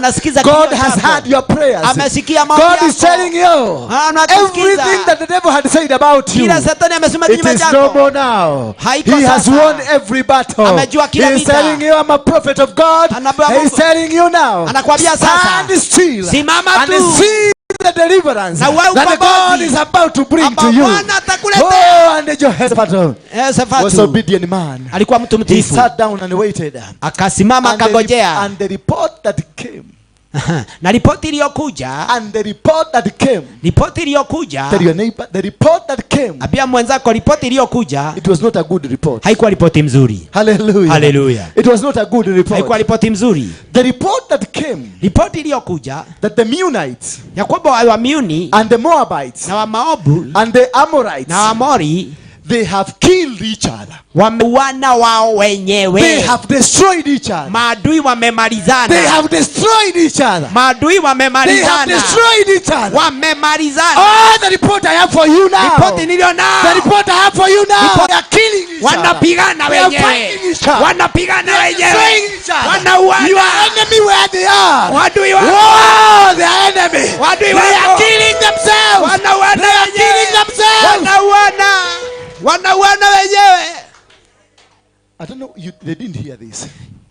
God has heard your prayers. God is telling you everything that the devil had said about you. It is no more now. He has won every battle. He is telling you, I'm a prophet of God. He is telling you now, stand still and see the deliverance that God is about to bring to you. Oh, and Jehoshaphat was obedient man. He sat down and waited. And the report that came. Na ripoti iliyokuja. And the report that came. Ripoti iliyokuja. Tell your neighbor, the report that came. Abia mwenzako ripoti iliyokuja. It was not a good report. Haikuwa ripoti mzuri. Hallelujah. Hallelujah. It was not a good report. Haikuwa ripoti mzuri. The report that came. Ripoti iliyokuja. That the Meunites. Ya kwamba wa Miuni. And the Moabites. Na wa Moabu. And the Amorites. Na wa Amori. They have killed each other. Wameuana wao wenyewe. They have destroyed each other. Maadui wamemalizana. They have destroyed each other. Maadui wamemalizana. They have destroyed each other. Wamemalizana. Oh, the report I have for you now. Ripoti nilio nao. The report I have for you now. They are killing each other. Wanapigana wenyewe. Wanapigana wenyewe. Wanauana. Your enemy where they are. Wadui wako. Oh, their enemy. Wadui wako. They are killing themselves. Wanauana. They are killing themselves. Wanauana wenyewe. I don't know, they didn't hear this.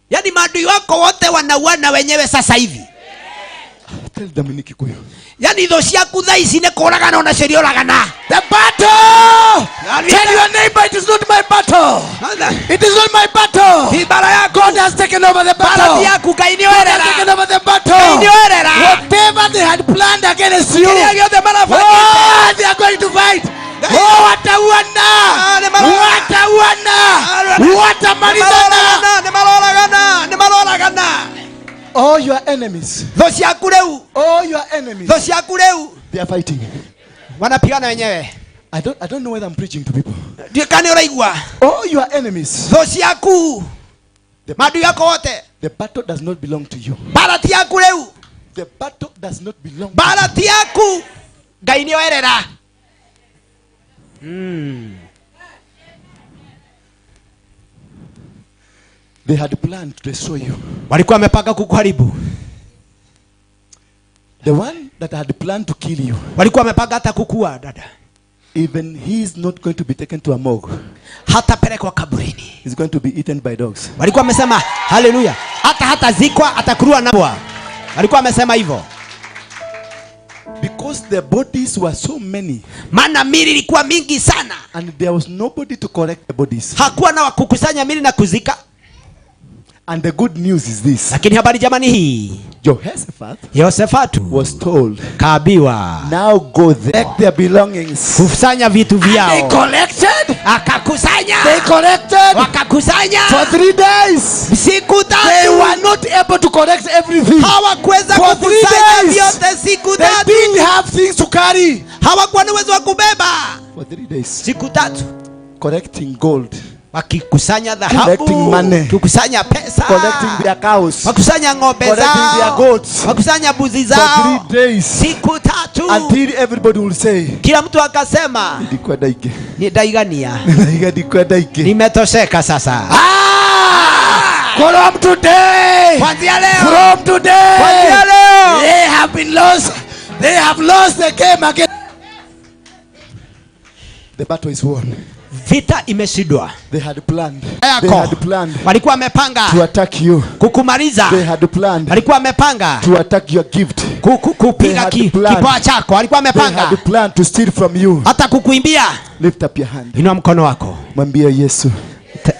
Yaani maadui wako wote wanauana wenyewe sasa hivi. Tell them in Kikuyu. Yaani those yaku thaa ici nĩ kũragana ona cerioragana. The battle. Tell your neighbor it is not my battle. It is not my battle. God has taken over the battle. God has taken over the battle. Whatever they had planned against you, oh, they are going to fight. Oh, watauana. All your enemies. All your enemies. They are fighting. Wanapigana wenyewe. I don't know whether I'm preaching to people. All your enemies. The battle does not belong to you. The battle does not belong to you. They had planned to destroy you. Walikuwa wamepanga kukuharibu. The one that had planned to kill you. Walikuwa wamepanga hata kukua dada. Even he is not going to be taken to a morgue. Hatapelekwa kaburini. He's going to be eaten by dogs. Walikuwa wamesema haleluya. Hata zikwa atakuliwa na mbwa. Walikuwa wamesema hivyo. Because their bodies were so many. Maana mili ilikuwa mingi sana. And there was nobody to collect the bodies. Hakuwa na kukusanya mili na kuzika. And the good news is this. Lakini habari jamani hii. Jehoshaphat was told. Kaambiwa. Now go there. Collect their belongings. Kusanya vitu vyao. They collected. Akakusanya. They collected. Wakakusanya. For 3 days. Siku 3. They were not able to collect everything. Hawakuweza kukusanya vyote siku 3. They didn't have things to carry. Hawakuwa na uwezo wa kubeba. For 3 days. Siku 3. Collecting gold. Wakikusanya dhahabu, collecting money, kukusanya pesa, collecting their cows, wakusanya ng'ombe zao, collecting their goats, wakusanya mbuzi zao. For 3 days. Siku 3. Until everybody will say, kila mtu akasema, ni daigania. Nimetosheka sasa. From today, kuanzia leo, from today, kuanzia leo, they have been lost. They have lost the game again. The battle is won. Vita imeshindwa. They had planned. They had planned. Walikuwa wamepanga to attack you. Kukumaliza. They had planned. Walikuwa wamepanga to attack your gift. Kupiga kipawa chako. Walikuwa wamepanga. They had planned to steal from you. Hata kukuimbia. Lift up your hand. Inua mkono wako. Mwambie Yesu.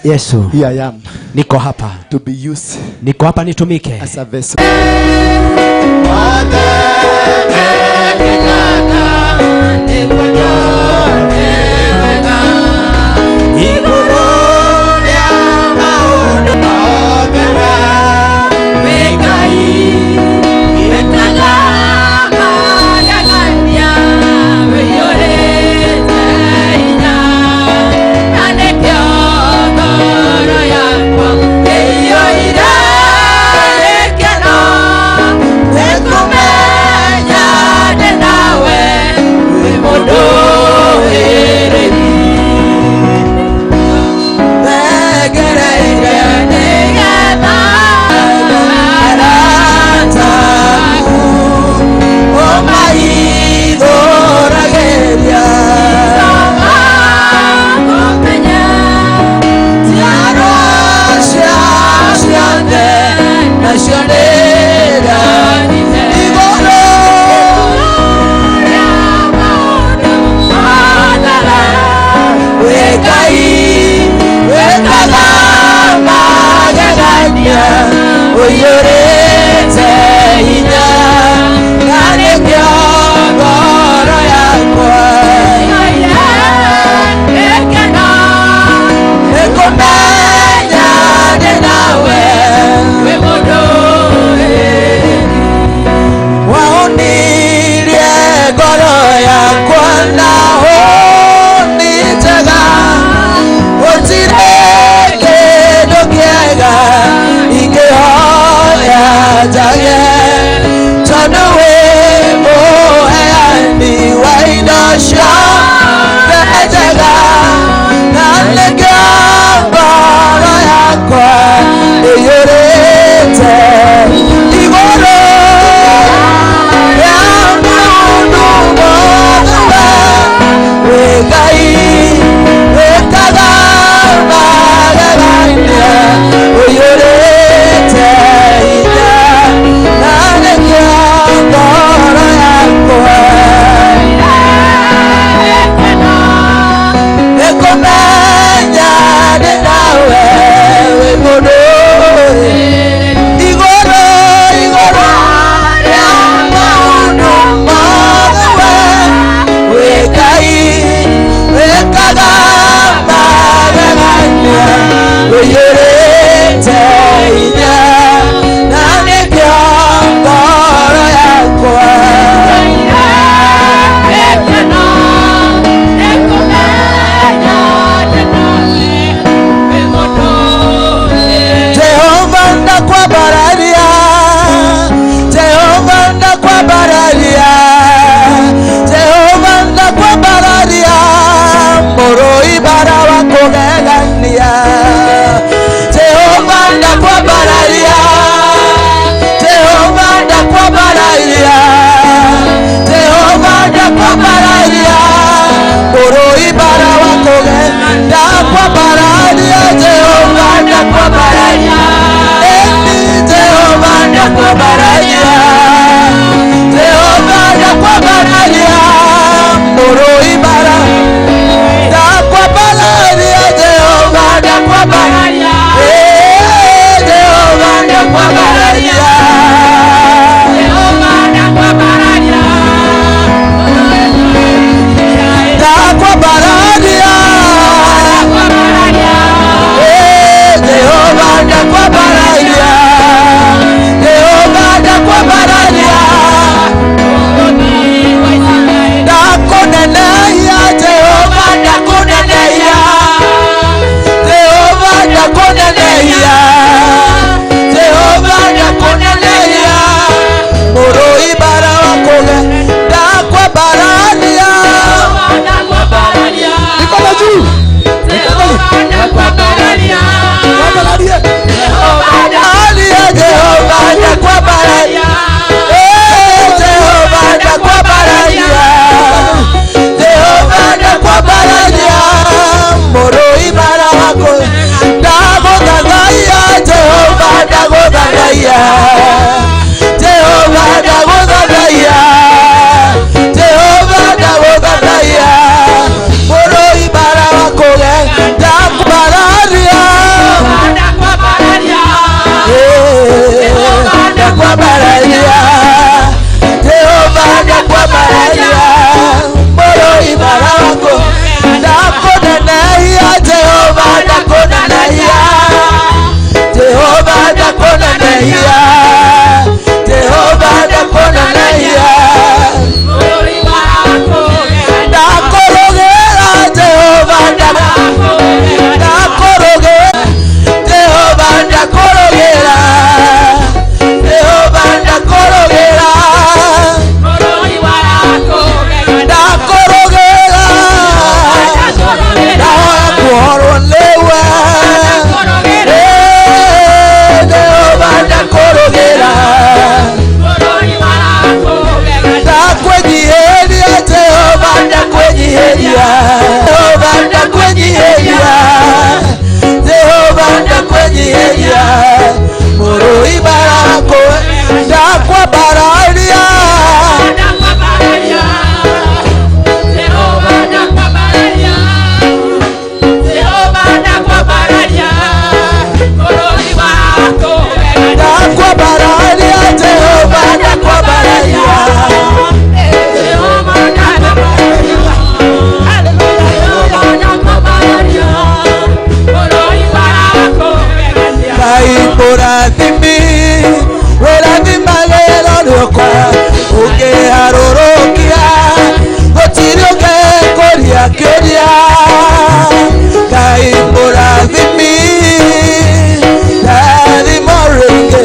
Yesu. Here I am. Niko hapa. To be used. Niko hapa nitumike. As a vessel. Oh Waruinge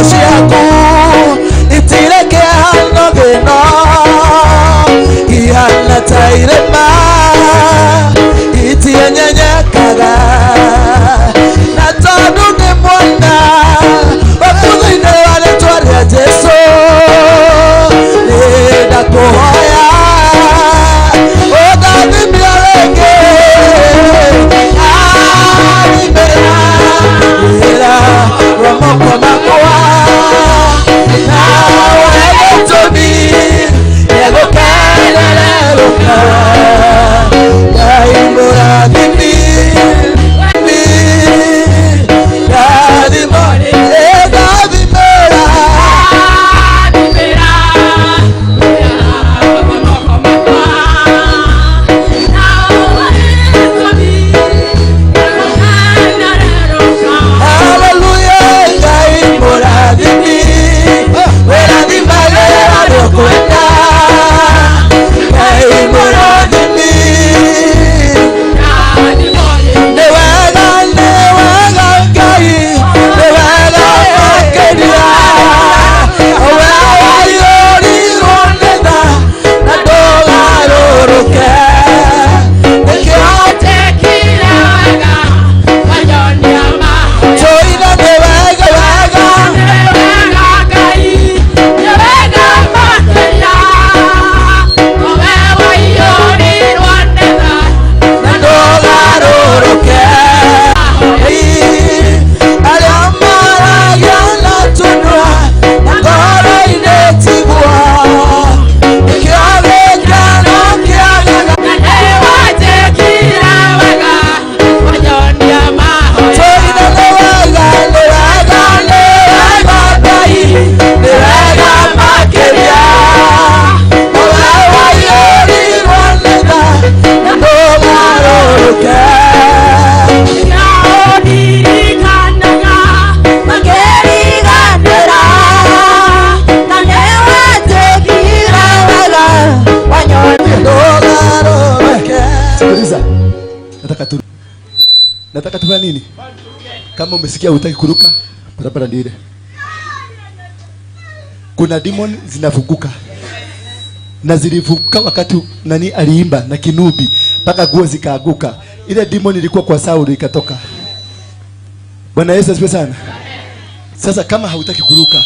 ciaku itireke hano geno ihana ta irema itienyenyekaga na tondu ni mwana wakuthine wa rĩtwa rĩa Jesu ndakuhoya ũndathimia rĩngĩ wĩra wa moko makwa nawe gĩtũmi gĩgũkenererũka Ngai mũrathimi rathimo ĩgathimĩra Nataka tufanye nini? Kama umesikia hutaki kuruka, barabara ndio ile. Kuna demon zinafunguka. Na zilivuka wakati nani aliimba na kinubi mpaka nguo zikaaguka. Ile demon ilikuwa kwa Sauli ikatoka. Bwana Yesu asifiwe sana. Sasa kama hautaki kuruka,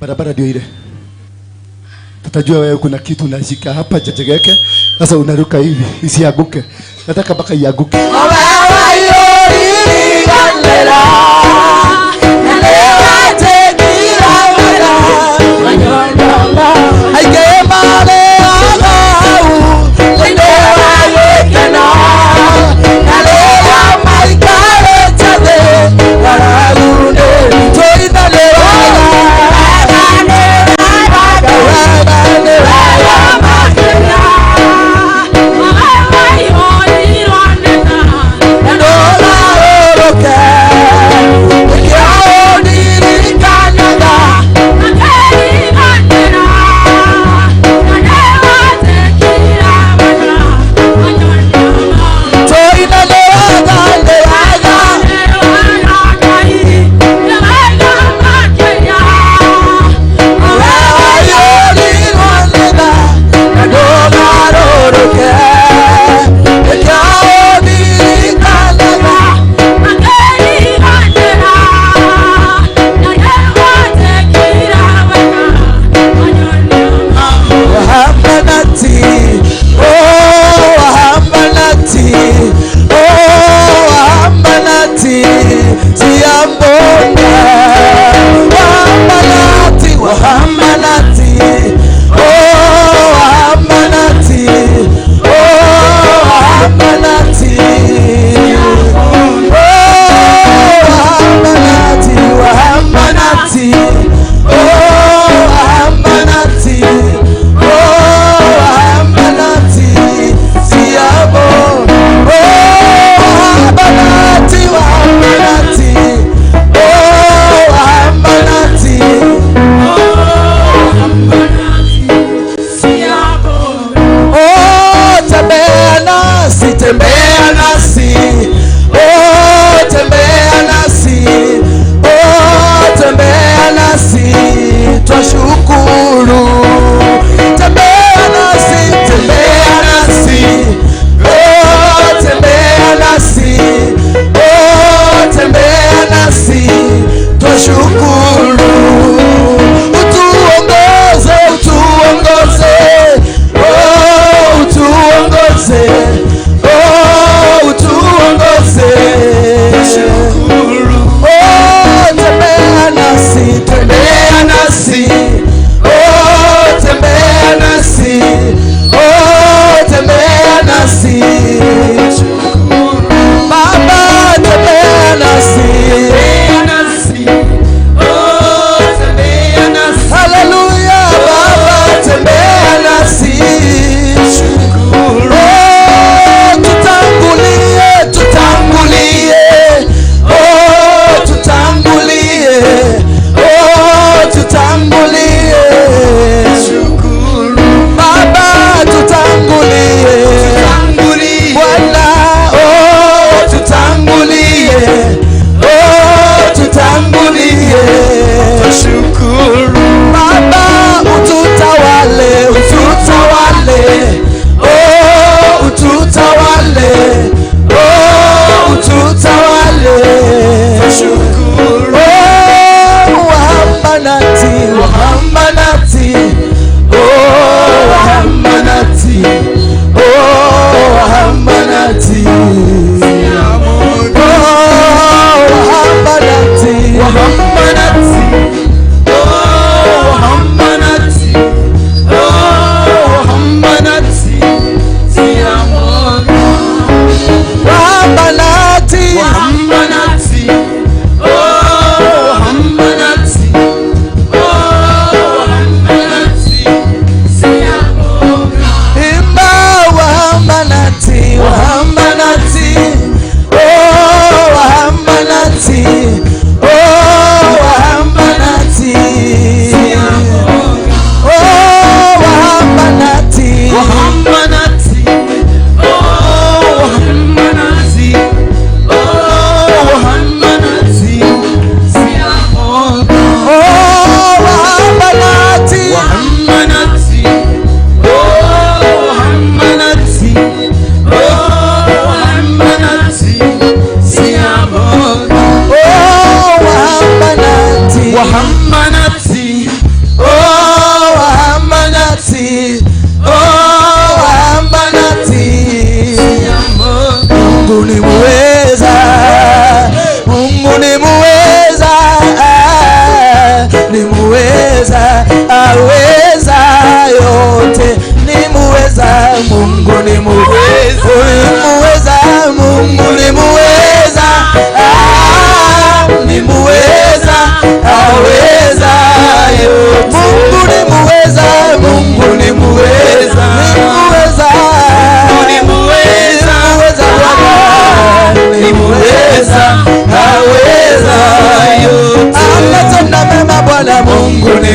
barabara ndio ile. Tutajua wewe kuna kitu unashika hapa jajegeke. Sasa unaruka hivi isiaguke. Nataka mpaka iaguke.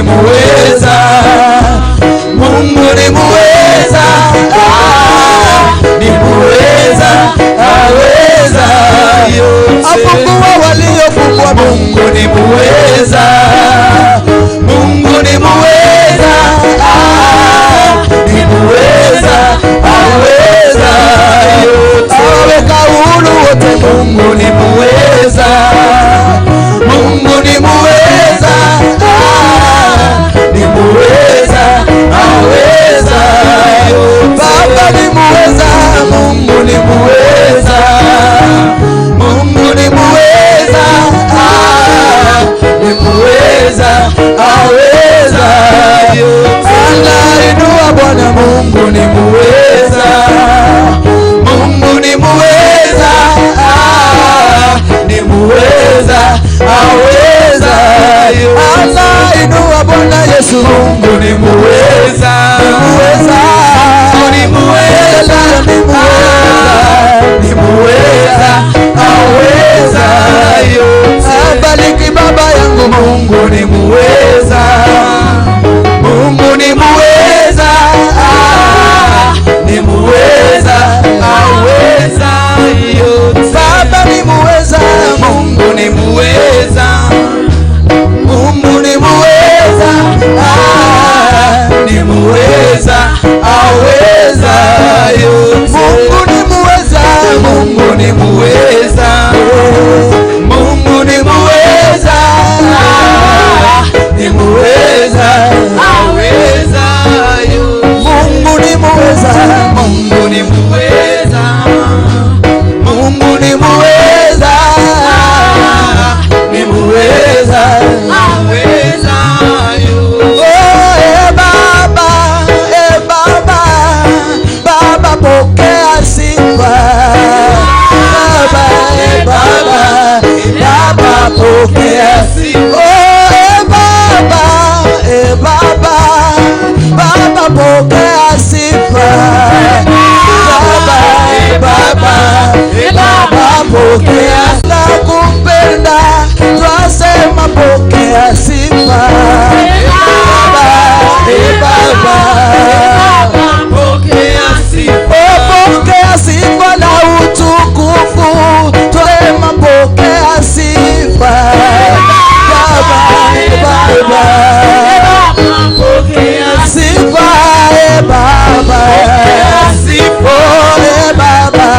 ni muweza, Mungu ni muweza, ni muweza, aweza yote. Afungua waliofungwa, Mungu ni muweza, Mungu ni muweza, ni muweza, aweza yote. Aweka huru wote, Mungu ni muweza, Mungu ni muweza, ni muweza, aweza yote. Baba ni muweza, Mungu ni muweza, Mungu ni muweza, ni muweza, aweza yote. Anainua Bwana, Mungu ni muweza, Mungu ni muweza, ni muweza, aweza yote. Anainua Bwana Yesu, Mungu ni muweza, muweza, ni muweza, ni muweza, ni muweza, aweza yote. Bariki baba yangu, Mungu ni muweza, Mungu ni muweza, ni muweza, aweza yote. Baba ni muweza, Mungu ni muweza, Mungu ni muweza, ni muweza, aweza yote. Mungu ni muweza, Mungu ni muweza, Mungu ni muweza, ni muweza, aweza yote. Mungu ni muweza, Mungu ni muweza, Mungu ni muweza, ni muweza, aweza yote. Oh, Baba, Baba, Baba pokea sifa. Baba, Baba, Baba pokea sifa. Oh, Baba, Baba, Baba pokea sifa. Baba, Baba, Baba pokea. Nakupenda, twasema pokea sifa. Baba, Baba, pokea sifa. Pokea sifa na utukufu, twasema pokea sifa. Baba, Baba, pokea sifa. Baba, pokea sifa. Baba,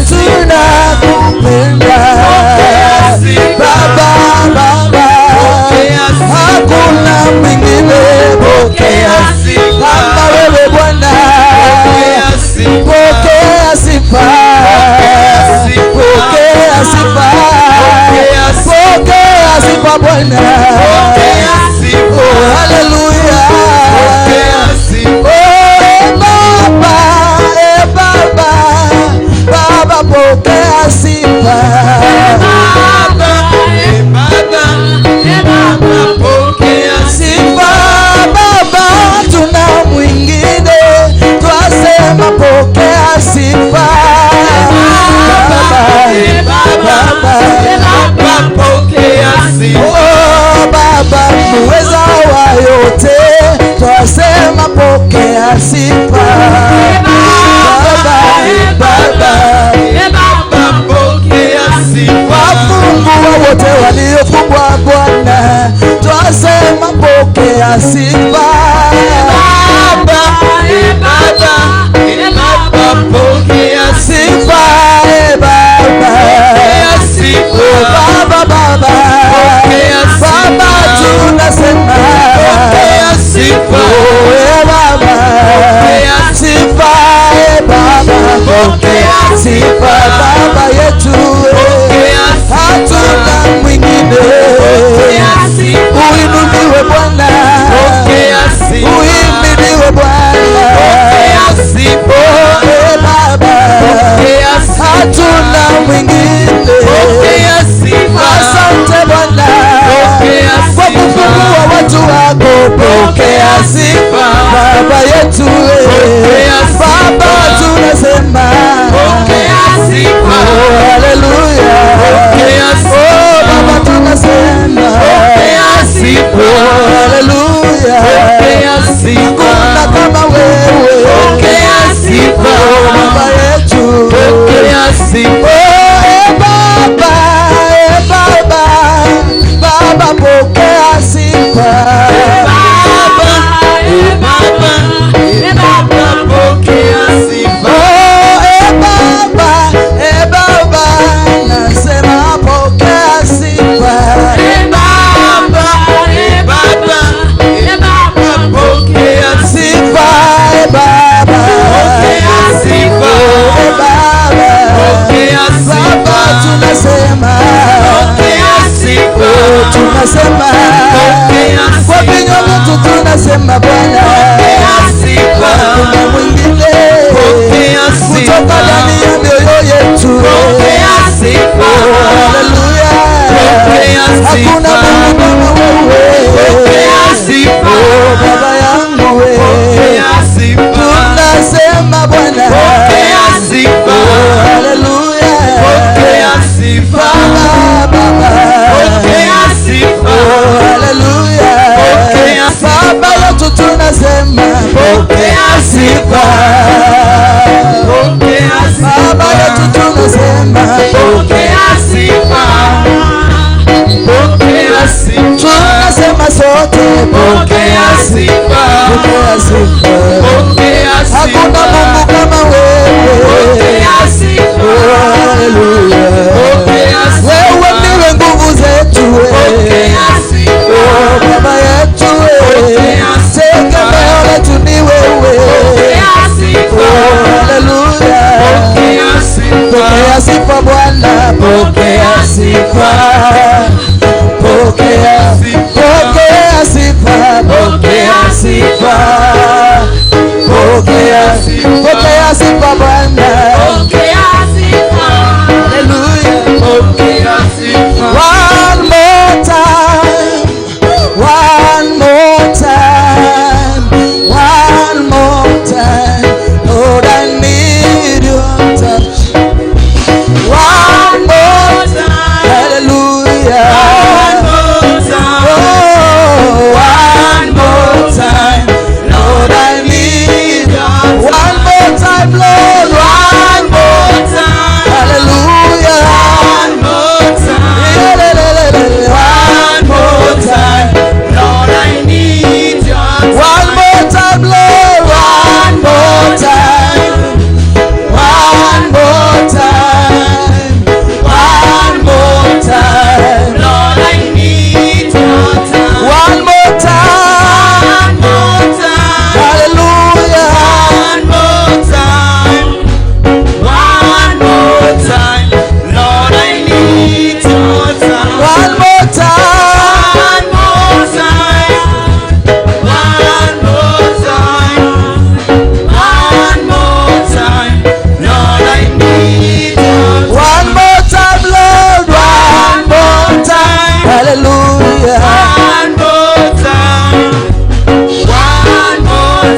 tunakupenda. Baba, Baba, hakuna mwingine. Pokea sifa kama wewe Bwana. Pokea sifa, pokea sifa, pokea sifa Bwana. Oh, hallelujah. Oh, Baba, Baba, Baba pokea sifa. Baba, pokea sifa. Baba, tuna mwingine, twasema pokea sifa. Baba, Baba, pokea sifa. Oh, Baba muweza wa yote, twasema pokea sifa. Baba, Baba, pokea sifa. Wafungwa wote waliofungwa Bwana, twasema pokea sifa. Baba, pokea sifa. Baba, Baba, Baba, Baba tunasema pokea sifa. Baba, sifa. Baba, pokea sifa. Baba yetu, hatuna mwingine. Uinuliwe Bwana, sifa, pokea sifa, pokea sifa, pokea sifa, pokea sifa, pokea sifa Bwana, pokea sifa, hallelujah, pokea sifa. One more time, one more time, one more time, Lord, I need your touch. One more time, hallelujah. One more time, oh, one more time, Lord, I need your touch. One more time, Lord, one more time, hallelujah. One more time, one more time, Lord, I need your touch. One more time, Lord, one more time, one more time, one more time, Lord, I need your touch. One more time, hallelujah. One more time, Lord, I need your touch. One more time, one more time, one more time, Lord, I need your touch. One more time, Lord, one more time, hallelujah. One more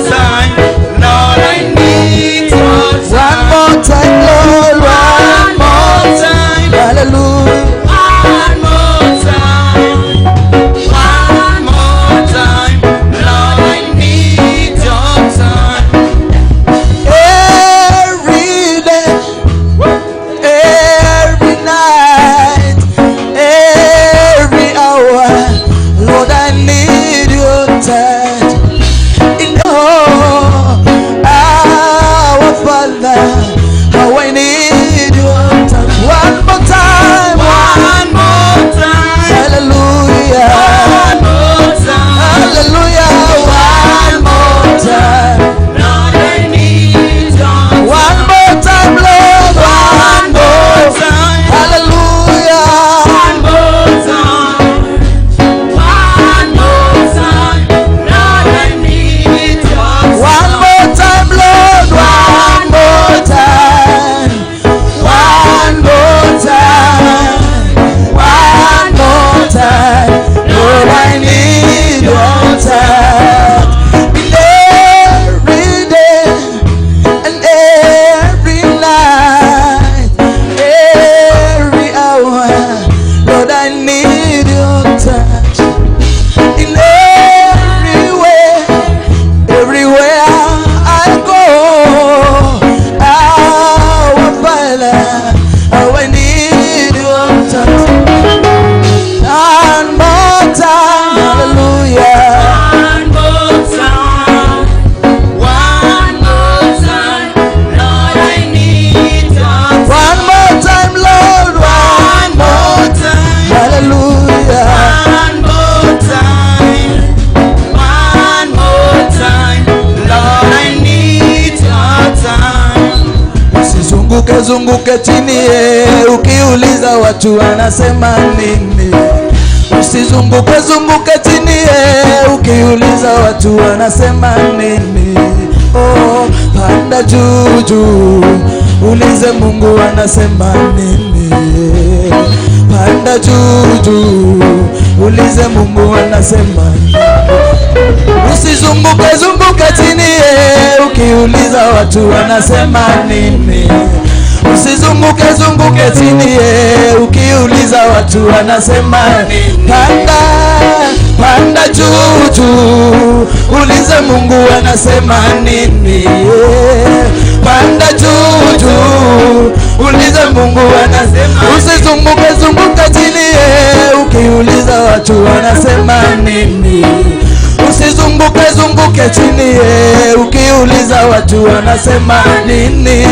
time, Lord, I need your touch. One more time, Lord, one more time, hallelujah. One more time, Lord, I need your touch. Every day, every night, every hour, Lord, I need your touch. In our Father, how I need your touch. One more time, hallelujah. One more time, hallelujah. One more time, Lord, I need your touch. One more time, Lord, one more time, hallelujah. One more time, Lord, I need your touch. One more time, Lord, one more time, one more time, one more time, Lord, I need your touch. Every day and every night, every hour, Lord, I need your touch. In everywhere I go, our Father, how I need your touch. One more time, hallelujah. One more time, Lord, I need your touch. One more time, Lord, one more time, hallelujah. One more time, Lord, I need your touch. Usizunguke zunguke chini, ukiuliza watu wanasema nini. Usizunguke zunguke chini, ukiuliza watu wanasema nini. Oh, panda juu juu, ulize Mungu anasema nini. Panda juu juu, ulize Mungu anasema nini. Usizunguke zunguke chini, ukiuliza watu wanasema nini. Usizunguke zunguke chini, ukiuliza watu wanasema nini. Panda juu juu, ulize Mungu anasema nini. Panda juu juu, ulize Mungu anasema. Usizunguke zunguke chini, ukiuliza watu wanasema nini. Usizunguke zunguke chini, ukiuliza watu wanasema nini.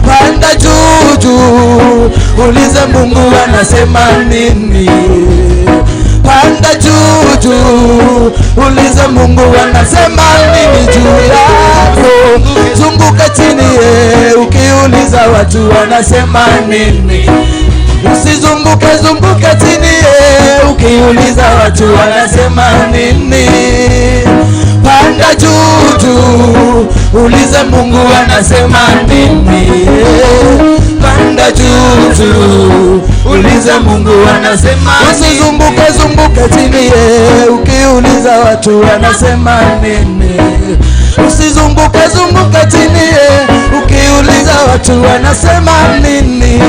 Panda juu juu, ulize Mungu anasema nini. Panda juu juu, ulize Mungu anasema nini juu yako. Zunguka chini, ukiuliza watu wanasema nini. Usizunguke Usizunguke chini ukiuliza watu wanasema nini. Panda juu ulize Mungu anasema nini. Panda juu ulize Mungu anasema nini. Usizunguke chini ukiuliza watu wanasema nini. Usizunguke chini ukiuliza watu wanasema nini.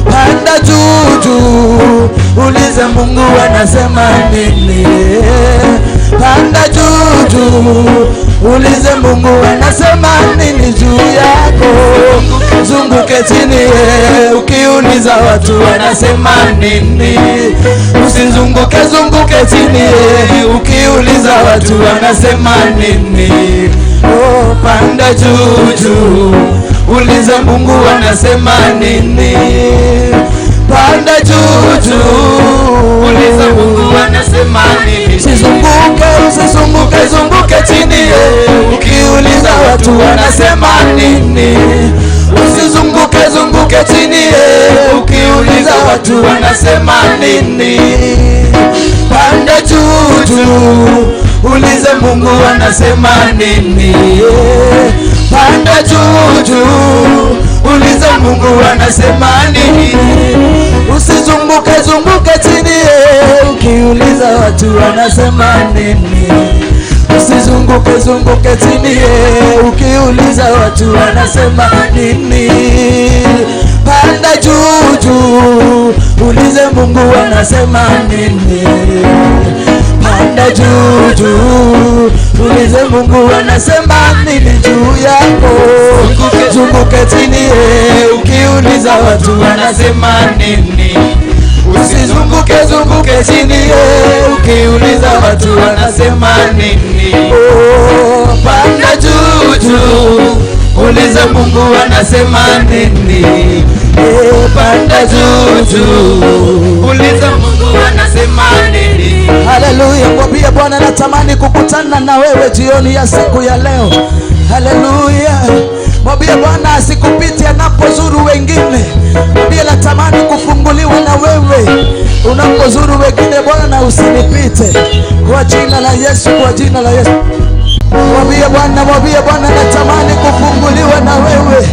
Panda juu ulize Mungu anasema nini. Panda juu ulize Mungu anasema nini juu yako. Zunguke chini ukiuliza watu wanasema nini. Usizunguke chini ukiuliza watu wanasema nini. Oh, panda juu ulize Mungu anasema nini. Panda juu ulize Mungu anasema nini. Usizunguke chini ukiuliza watu wanasema nini. Usizunguke chini ukiuliza watu wanasema nini. Panda juu ulize Mungu anasema nini. Panda juu ulize Mungu anasema nini. Usizunguke chini ukiuliza watu wanasema nini. Usizunguke chini ukiuliza watu wanasema nini. Panda juu ulize Mungu anasema nini. Panda juu ulize Mungu anasema nini juu yako. Zunguke chini ukiuliza watu wanasema nini. Usizunguke chini ukiuliza watu wanasema nini. Oh, panda juu ulize Mungu anasema nini. Panda juu ulize Mungu anasema nini. Haleluya. Mwambie Bwana natamani kukutana na wewe jioni ya siku ya leo. Haleluya. Mwambie Bwana asikupite anapozuru wengine. Mwambie natamani kufunguliwa na wewe unapozuru wengine. Bwana usinipite kwa jina la Yesu, kwa jina la Yesu. Mwambie Bwana natamani kufunguliwa na wewe.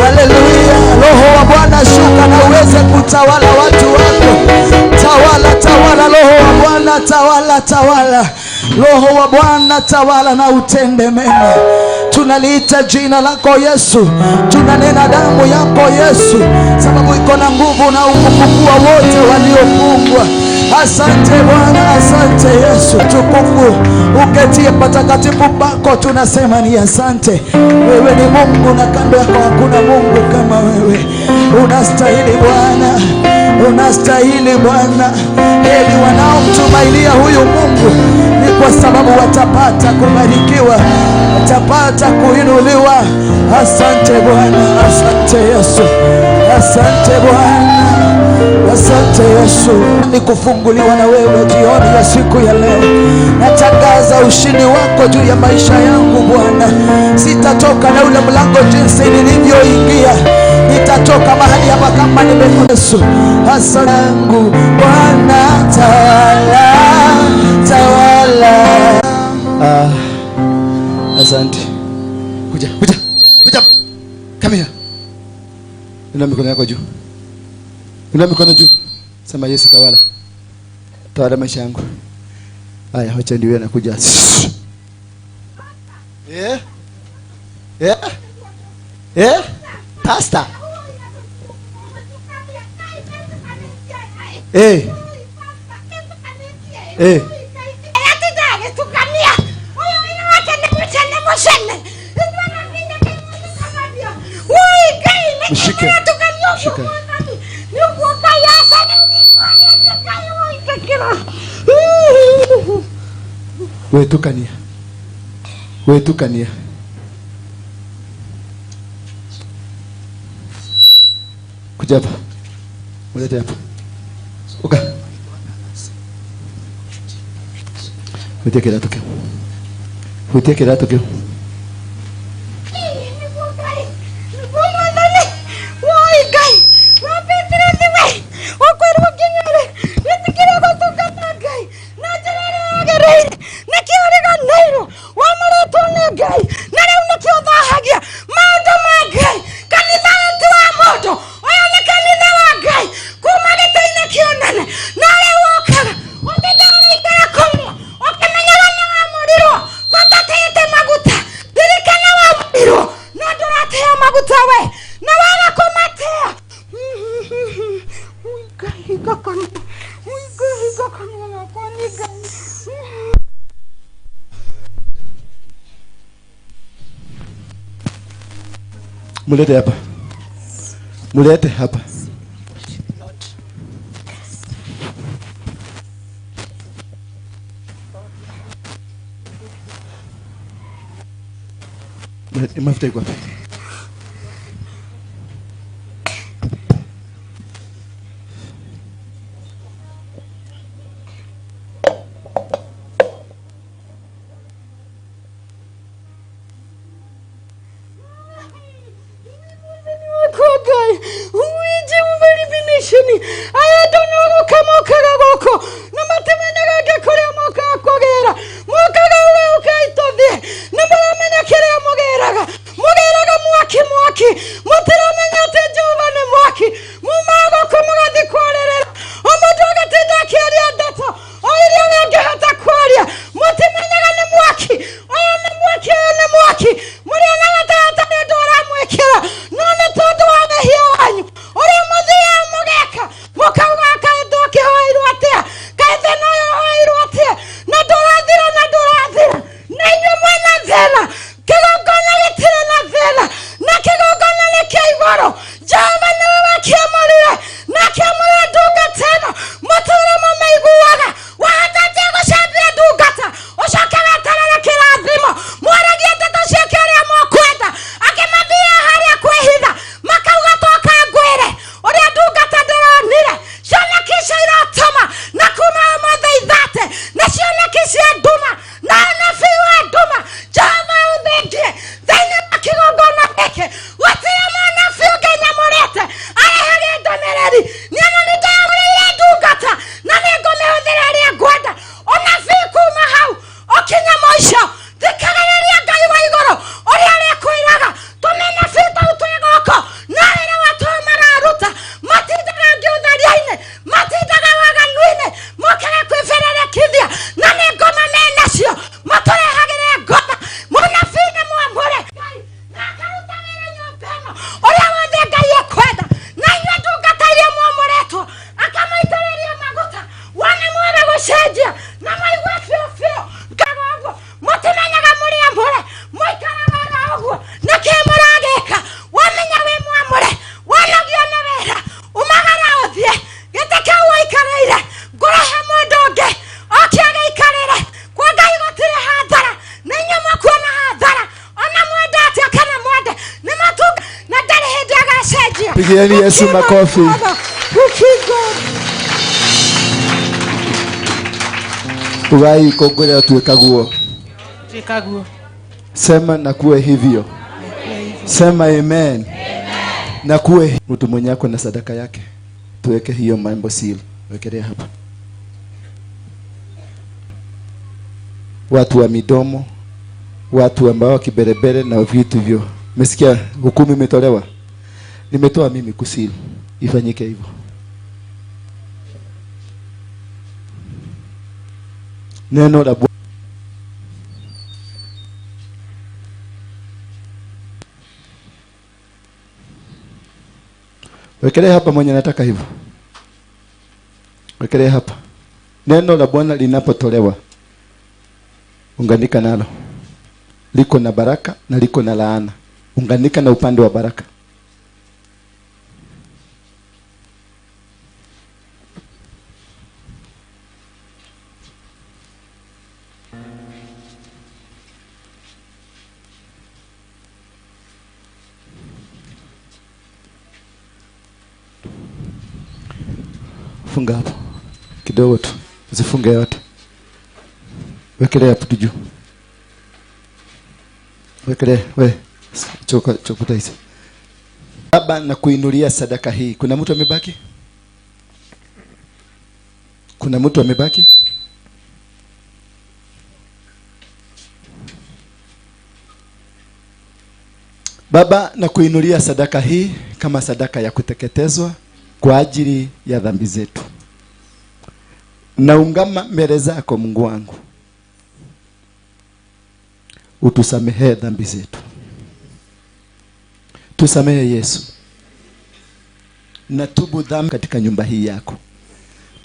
Haleluya. Roho wa Bwana shuka na uweze kutawala watu wako. Tawala Roho wa Bwana, tawala Roho wa Bwana, tawala na utende mema. Tunaliita jina lako Yesu, tunanena damu yako Yesu, sababu iko na nguvu na ukufungua wote waliofungwa. Asante Bwana, asante Yesu. Tukufu uketie patakatifu pako, tunasema ni asante. Wewe ni Mungu na kando yako hakuna Mungu kama wewe. Unastahili Bwana, unastahili Bwana. Heri wanaomtumainia huyu Mungu, ni kwa sababu watapata kubarikiwa, watapata kuinuliwa. Asante Bwana, asante Yesu, asante Bwana, asante Yesu. Ni kufunguliwa na wewe jioni ya siku ya leo. Natangaza ushindi wako juu ya maisha yangu Bwana. Sitatoka na ule mlango jinsi nilivyoingia, nitatoka mahali hapa kama nimekuwa Yesu. Asante yangu Bwana, tawala. Asante. Kuja. Come here. Inua mikono yako juu. Inua mikono juu. Sema Yesu tawala. Tawala maisha yangu. Haya, acha ndiwe anakuja. Pastor. Mshike. Wewe tukania. Kuja hapa. Ulete hapa. Uka. Utie kidato kio. Mulete hapa. Mulete hapa. Mafuta iko wapi? Pigieni Yesu makofi. Ugai kongole tuwekaguo. Tuwekaguo. Sema na kuwe hivyo. Sema amen. Na kuwe mtu mwenye ako na sadaka yake. Tuweke hiyo mambo seal. Wekelea hapa. Watu wa midomo, watu ambao kiberebere na vitu hivyo. Umesikia hukumu imetolewa? Nimetoa mimi kusili. Ifanyike hivyo. Neno la Bwana. Wekelea hapa mwenye nataka hivyo. Wekelea hapa. Neno la Bwana linapotolewa, unganika nalo. Liko na baraka na liko na laana. Unganika na upande wa baraka. Funga hapo. Kidogo tu. Usifunge yote. Wekelea hapo juu. Wekelea, chokuta hizi. Baba na kuinulia sadaka hii. Kuna mtu amebaki? Kuna mtu amebaki? Baba na kuinulia sadaka hii kama sadaka ya kuteketezwa kwa ajili ya dhambi zetu. Naungama mbele zako Mungu wangu. Utusamehe dhambi zetu. Tusamehe Yesu. Natubu dhambi katika nyumba hii yako.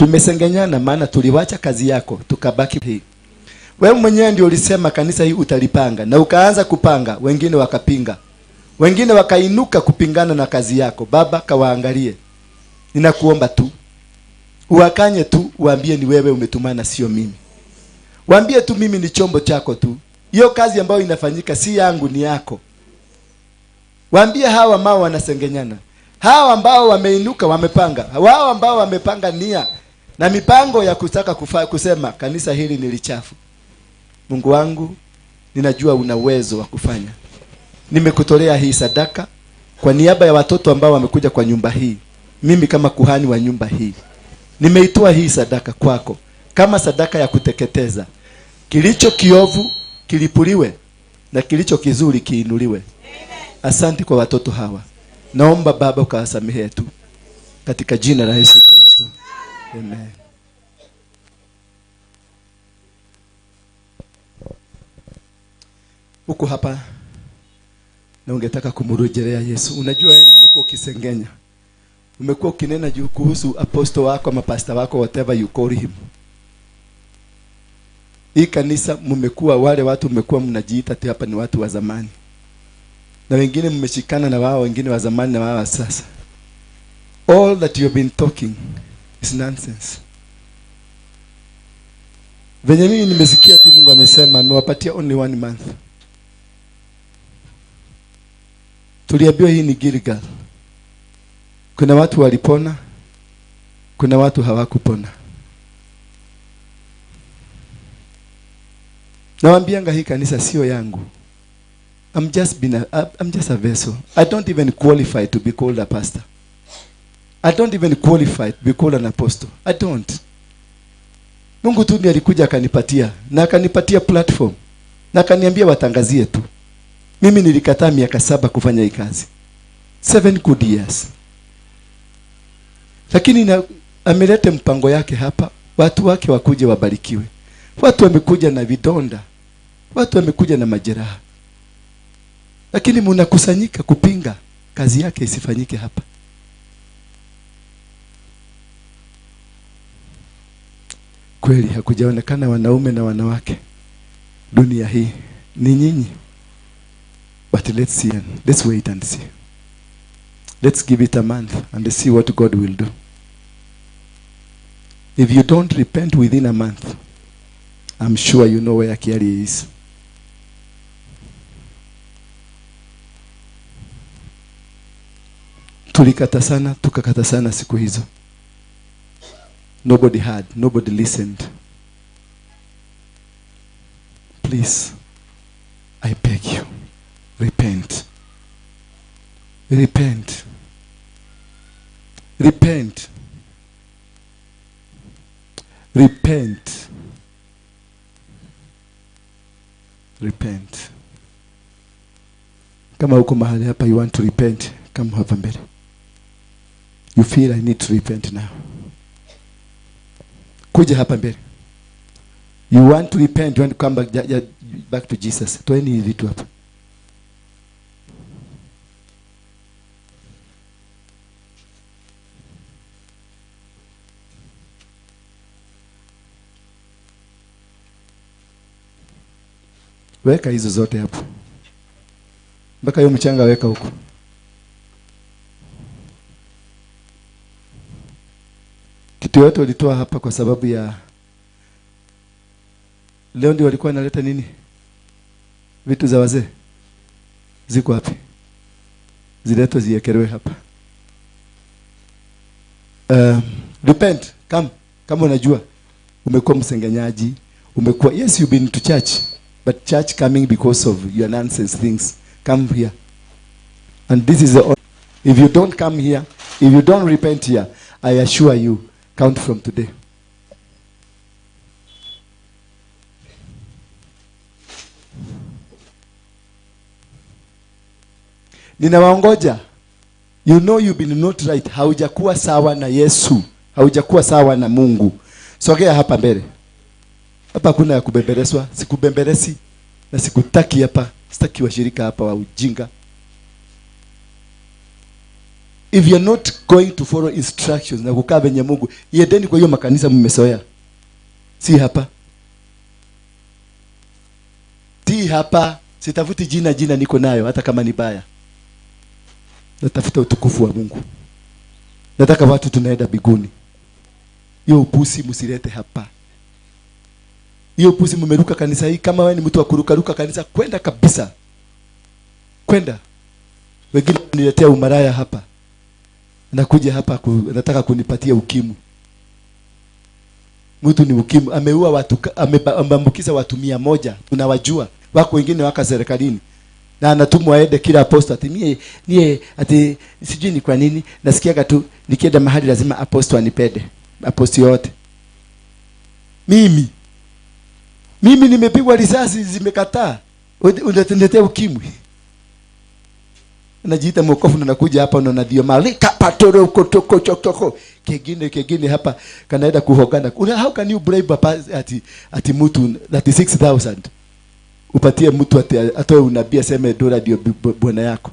Tumesengenyana maana tuliwacha kazi yako tukabaki hii. Wewe mwenyewe ndio ulisema kanisa hii utalipanga, na ukaanza kupanga, wengine wakapinga. Wengine wakainuka kupingana na kazi yako. Baba, kawaangalie. Ninakuomba tu uwakanye tu, uambie ni wewe umetumana, sio mimi. Waambie tu mimi ni chombo chako tu. Hiyo kazi ambayo inafanyika si yangu, ni yako. Waambie hawa ambao wanasengenyana, hawa ambao wameinuka wamepanga, wao ambao wamepanga nia na mipango ya kutaka kusema kanisa hili ni lichafu. Mungu wangu, ninajua una uwezo wa kufanya. Nimekutolea hii sadaka kwa niaba ya watoto ambao wamekuja kwa nyumba hii. Mimi kama kuhani wa nyumba hii, nimeitoa hii sadaka kwako kama sadaka ya kuteketeza. Kilicho kiovu kilipuliwe na kilicho kizuri kiinuliwe. Asante kwa watoto hawa. Naomba Baba ukawasamehe tu katika jina la Yesu Kristo. Amen. Uko hapa na ungetaka kumrejelea Yesu. Unajua wewe umekuwa ukisengenya. Umekuwa ukinena juu kuhusu apostle wako ama pastor wako, whatever you call him. Hii kanisa mmekuwa wale watu mmekuwa mnajiita tu hapa ni watu wa zamani. Na wengine mmeshikana na wao, wengine wa zamani na wao wa sasa. All that you have been talking is nonsense. Venye mimi nimesikia tu Mungu amesema amewapatia only 1 month. Tuliambiwa hii ni Gilgal. Kuna watu walipona, kuna watu hawakupona. Nawaambianga hii kanisa sio yangu. I'm just a vessel. I don't even qualify to be called a pastor. I don't even qualify to be called an apostle. I don't. Mungu tu ndiye alikuja akanipatia, na akanipatia platform, na akaniambia watangazie tu. Mimi nilikataa miaka 7 kufanya hii kazi. 7 good years. Lakini ameleta mpango yake hapa, watu wake wakuje wabarikiwe. Watu wamekuja na vidonda. Watu wamekuja na majeraha. Lakini mnakusanyika kupinga kazi yake isifanyike hapa. Kweli hakujaonekana wanaume na wanawake dunia hii ni nyinyi. But let's see, let's wait and see. Let's give it a month and see what God will do. If you don't repent within a month, I'm sure you know where Kiari is. Tulikata sana, tukakata sana siku hizo. Nobody heard, nobody listened. Please, I beg you, repent. Repent. Repent. Repent. Repent. Kama uko mahali hapa you want to repent, come hapa mbele. You feel I need to repent now. Kuja hapa mbele. You want to repent, you want to come back to Jesus. Toeni hivi vitu hapa. Weka hizo zote hapo. Mpaka hiyo mchanga weka huko. Kitu yote walitoa hapa kwa sababu ya leo ndio walikuwa wanaleta nini? Vitu za wazee. Ziko wapi? Ziletwe ziekelewe hapa. Repent, come. Kama unajua umekuwa msengenyaji, umekuwa yes you've been to church, but church coming because of your nonsense things. Come here. And this is the if you don't come here, if you don't repent here, I assure you, count from today. Ninawaongoja. You know you've been not right. Haujakuwa sawa na Yesu. Haujakuwa sawa na Mungu. Sogea hapa mbele. Hapa kuna ya kubembereswa. Sikubemberesi na sikutaki hapa. Sitaki washirika hapa wa ujinga. if you're not going to follow instructions na kukaa venye Mungu, yendeni kwa hiyo makanisa mmesoea. Si hapa. Si hapa. Sitafuti jina niko nayo hata kama ni baya. Natafuta utukufu wa Mungu. Nataka watu tunaenda biguni. Hiyo upusi msilete hapa. Hiyo upusi mmeruka kanisa hii, kama wewe ni mtu wa kuruka kanisa, kwenda kabisa. Kwenda. Wengine niletea umaraya hapa. Nakuja hapa nataka kunipatia ukimwi. Mtu ni ukimwi, ameua watu, ameambukiza watu 100, tunawajua. Wako wengine waka serikalini. Na anatumwa aende kila apostle ati sijui ni kwa nini nasikiaga tu nikienda mahali lazima apostle anipende. Apostle yote. Mimi nimepigwa risasi zimekataa. Unatendetea ukimwi. Najiita mwokofu na nakuja hapa na ndio malika patoro kotoko chokoko. Kingine hapa kanaenda kuhogana. How can you bribe ati mtu $36,000? Upatie mtu atoe unabii aseme dola ndio bwana yako.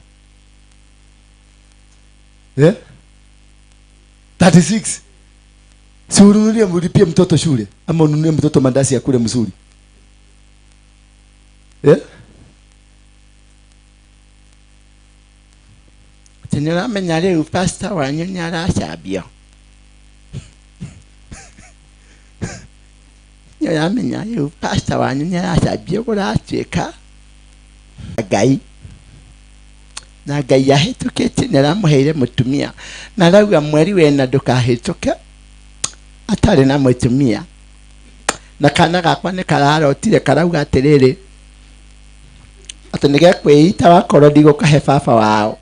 36. Si ununulie mlipie mtoto shule ama ununulie mtoto mandasi ya kule mzuri. Tena mmenyale upasta wanyu nyara shabia. Ya mmenyale upasta wanyu nyara shabia kuracheka. Agai. Na gai yahetukete naramuheire mutumia. Narauga mweri wena ndukahituke. Atari na mutumia. Na kana gakwa ne kararotire karauga atiriri. Atonege kweita wakoro ndigo kahe baba wao.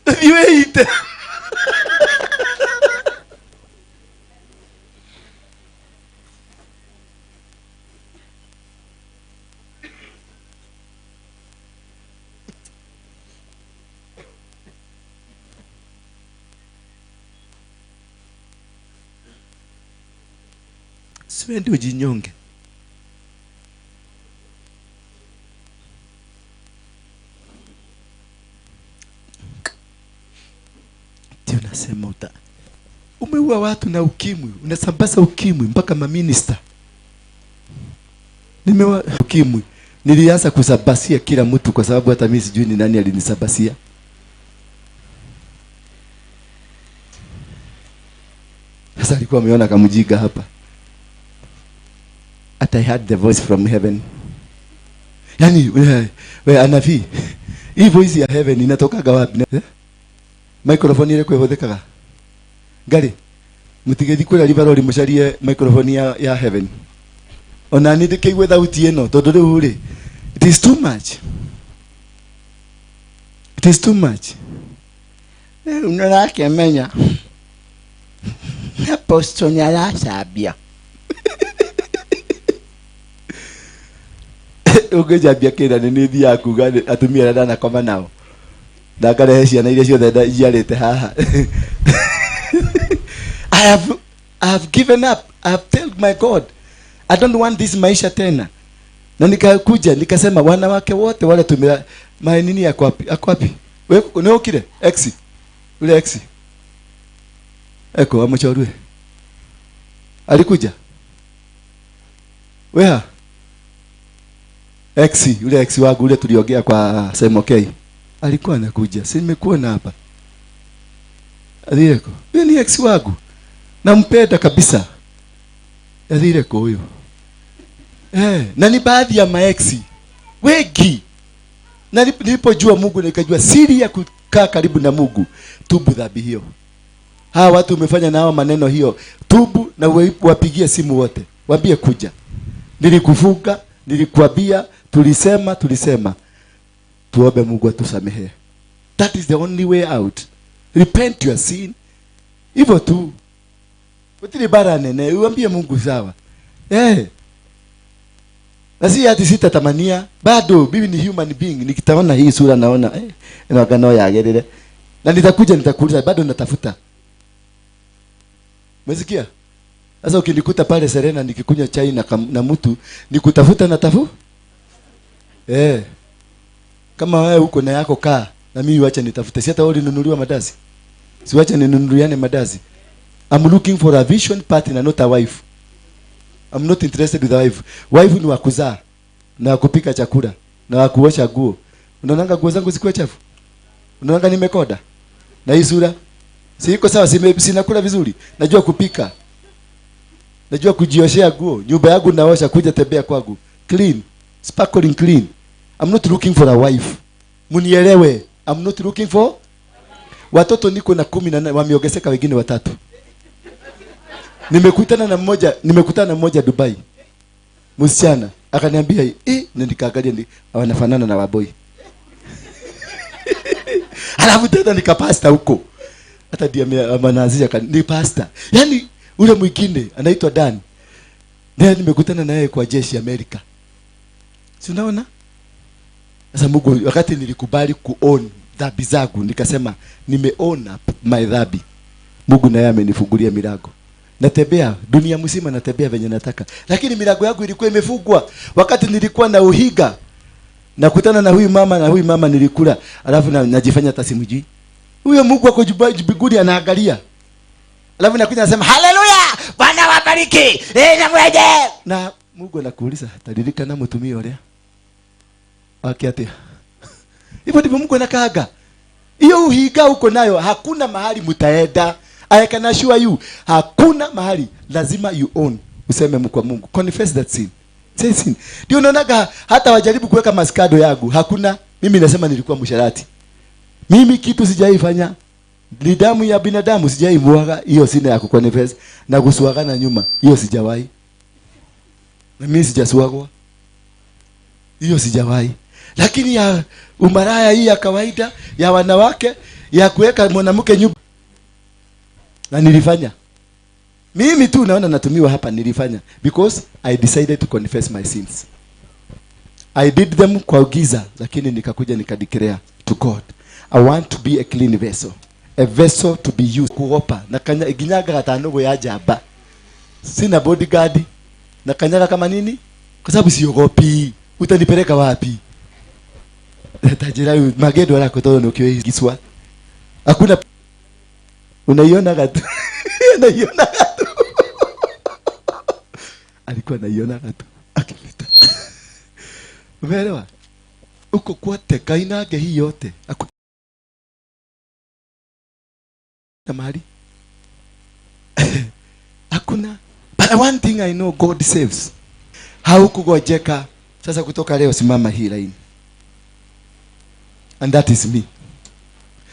Wait. Siwendi ujinyonge. Ndio nasema umeua watu na ukimwi, unasambaza ukimwi mpaka maminista. Nimeua ukimwi. Nilianza kusabasia kila mtu kwa sababu hata mimi sijui ni nani alinisabasia. Sasa alikuwa ameona kamjiga hapa. I heard the voice from heaven. Yani we anafi. Hii voice ya heaven inatoka wapi? Microphone ile kwehothekaga. Ngari. Mutigethi kwira livarori musharie microphone ya heaven. Ona ni ndikigwe thauti eno tondu riu ri. It is too much. It is too much. Unarake menya. Apostle nyara sabia. Ungejambia kira ni thia kuga atumia ndana koma nao. Ndakare ciana iria ciothe ijarite haha. I have given up. I have told my God I don't want this maisha tena. Na nikakuja nikasema wanawake wote wale tumia nini yako wapi? Ako wapi? Wewe ni ukire X. Ule X. Eko amechorwe. Alikuja. Wewe X, ule X wangu ule tuliongea kwa Synagogue. Alikuwa anakuja. Si nimekuona hapa. Adhireko. Yeye ni X wangu. Nampenda kabisa. Adhireko huyo. Na ni baadhi ya maeksi wengi. Na nilipojua Mungu nikajua siri ya kukaa karibu na Mungu, tubu dhambi hiyo. Hawa watu umefanya nao maneno hiyo, tubu na wapigie simu wote. Waambie kuja. Nilikufunga, nilikuambia, tulisema. Tuombe Mungu atusamehe. That is the only way out. Repent your sin. Hivyo tu. Utili bara nene, uambie Mungu sawa. Na si ati sitatamania, bado mimi ni human being. Nikitaona hii sura naona inagano yagerere. Na nitakuuliza bado natafuta. Umesikia? Sasa ukinikuta pale Serena nikikunywa chai na mtu nikutafuta kama wewe uko na yako kaa na mimi wacha nitafute. Si hata wewe ulinunuliwa madazi. Si wacha ninunuliane madazi. I'm looking for a vision partner, not a wife. I'm not interested with a wife. Wife ni wa kuzaa na kupika chakula na wa kuosha nguo. Unaonanga nguo zangu zikuwa chafu? Unaonanga nimekoda? Na hii sura si iko sawa, sinakula vizuri. Najua kupika. Najua kujioshea nguo. Nyumba yangu naosha, kuja tembea kwangu. Clean, sparkling clean. I'm not looking for a wife. Munielewe. I'm not looking for. Watoto niko na 10 wameongezeka wengine 3. Nimekutana na mmoja Dubai. Msichana akaniambia na nikaangalia wanafanana na waboi. Alafu tena nikapasta huko. Hata ndiye manazia ni pasta. Yaani ule mwingine anaitwa Dan. Ndiye nimekutana naye kwa jeshi Amerika. Si unaona? Sasa Mungu wakati nilikubali kuown dhambi zangu nikasema nimeona my dhambi. Mungu naye amenifungulia milango. Natembea dunia mzima, natembea venye nataka. Lakini milango yangu ilikuwa imefungwa. Wakati nilikuwa na uhiga, nakutana na huyu mama nilikula, alafu najifanya hata simjui. Huyo Mungu ako mbinguni anaangalia. Alafu nakuja nasema haleluya, Bwana wabariki. Na mweje. Na Mungu anakuuliza, tadirika na mtumii wale. Akiatia. Hivyo ndivyo Mungu anakaaga. Hiyo uhiga uko nayo, hakuna mahali mtaenda. I can assure you, hakuna mahali, lazima you own. Useme kwa Mungu, confess that sin. Say sin. Ndio unaonaga hata wajaribu kuweka maskado yangu, hakuna. Mimi nasema nilikuwa msharati. Mimi kitu sijaifanya. Ni damu ya binadamu sijaimwaga, hiyo sina ya kuconfess na kusuagana nyuma. Hiyo sijawahi. Na mimi sijasuagwa. Hiyo sijawahi. Lakini ya umaraya hii ya kawaida ya wanawake ya kuweka mwanamke nyuma na nilifanya. Mimi tu naona natumiwa hapa, nilifanya because I decided to confess my sins. I did them kwa giza, lakini nikakuja nikadeclare to God, I want to be a clean vessel. A vessel to be used. Kuopa na kinyaga katanogo ya jaba. Sina bodyguard na kanyaga kama nini? Kwa sababu siogopi. Utanipeleka wapi? Tajira magedo wala kutoa nokio kiswa. Hakuna. Unaiona gatu. Unaiona gatu. Alikuwa anaiona gatu. Akipita. Umeelewa? Uko kote kainage hii yote. Kamari. Hakuna. But one thing I know, God saves. Haukugojeka. Sasa kutoka leo simama hii line. And that is me.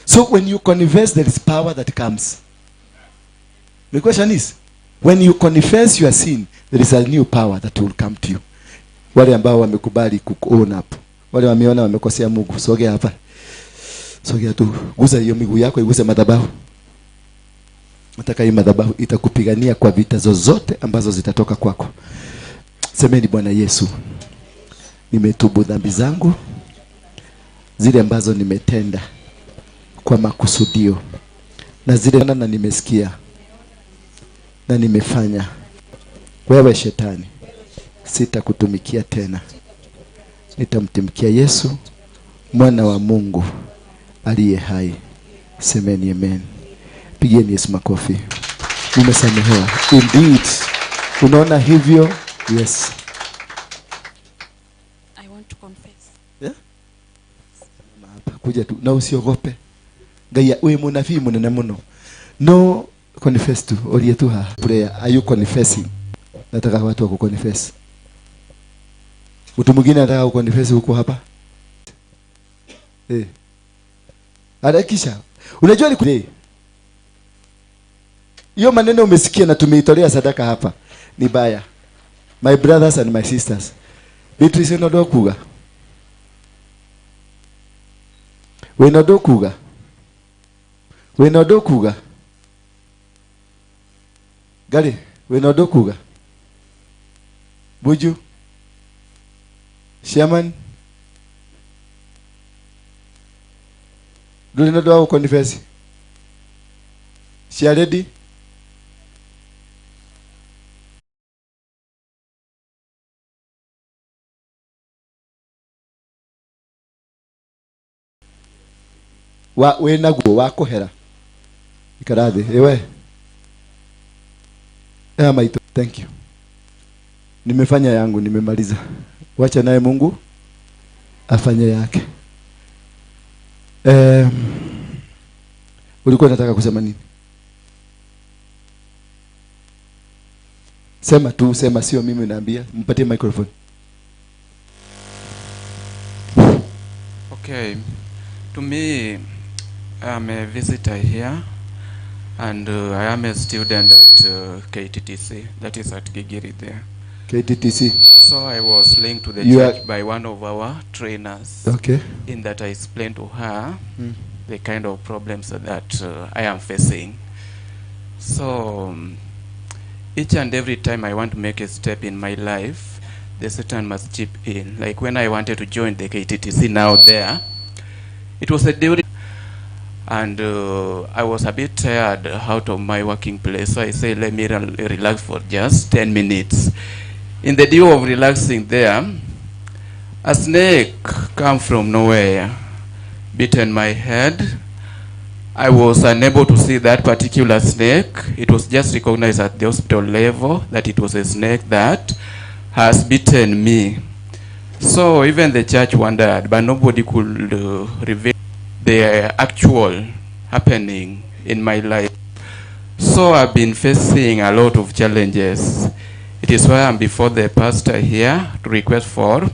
So when you confess, there is power that comes. The question is, when you confess your sin, there is a new power that will come to you. Wale ambao wamekubali ku-own up. Wale wameona wamekosea Mungu, sogea hapa. Sogea tu. Guza hiyo miguu yako, iguse madhabahu. Nataka hii madhabahu itakupigania kwa vita zozote ambazo zitatoka kwako. Semeni, Bwana Yesu, nimetubu dhambi zangu zile ambazo nimetenda kwa makusudio na zile na nimesikia na nimefanya. Wewe shetani, sitakutumikia tena. Nitamtumikia Yesu, mwana wa Mungu aliye hai. Semeni amen. Pigieni Yesu makofi. Nimesamehewa. Indeed. Unaona hivyo? Yes. I want to confess. Yeah? Kuja tu na usiogope. Gaya wewe munafi munene muno. No, confess tu. Olie tu ha. Prayer. Are you confessing? Nataka watu wa kuconfess. Mtu mwingine anataka kuconfess huko hapa? Harakisha. Unajua ni kule. Hiyo maneno umesikia na tumeitolea sadaka hapa. Ni baya. My brothers and my sisters. Beatrice nodokuga. We nodokuga. We nodokuga. Gari, we nodokuga. Buju. Shaman. Do you know how to confess? She ready? We naguo wa kuhera. Ikarathi. Ewe. Maito. Thank you. Nimefanya yangu, nimemaliza. Wacha naye Mungu afanye yake. Ulikuwa unataka kusema nini? Sema tu, sema, sio mimi naambia. Mpatie microphone. Okay. To me, I'm a visitor here, and I am a student at KTTC, that is at Gigiri there. KTTC. So I was linked to the church by one of our trainers. Okay. In that I explained to her the kind of problems that I am facing. So each and every time I want to make a step in my life, the Satan must chip in. Like when I wanted to join the KTTC now there, it was a during, and I was a bit tired out of my working place. So I said, let me relax for just 10 minutes. In the deal of relaxing there, a snake came from nowhere, bitten my head. I was unable to see that particular snake. It was just recognized at the hospital level that it was a snake that has bitten me. So even the church wondered, but nobody could reveal the actual happening in my life. So I've been facing a lot of challenges. It is why I'm before the pastor here to request for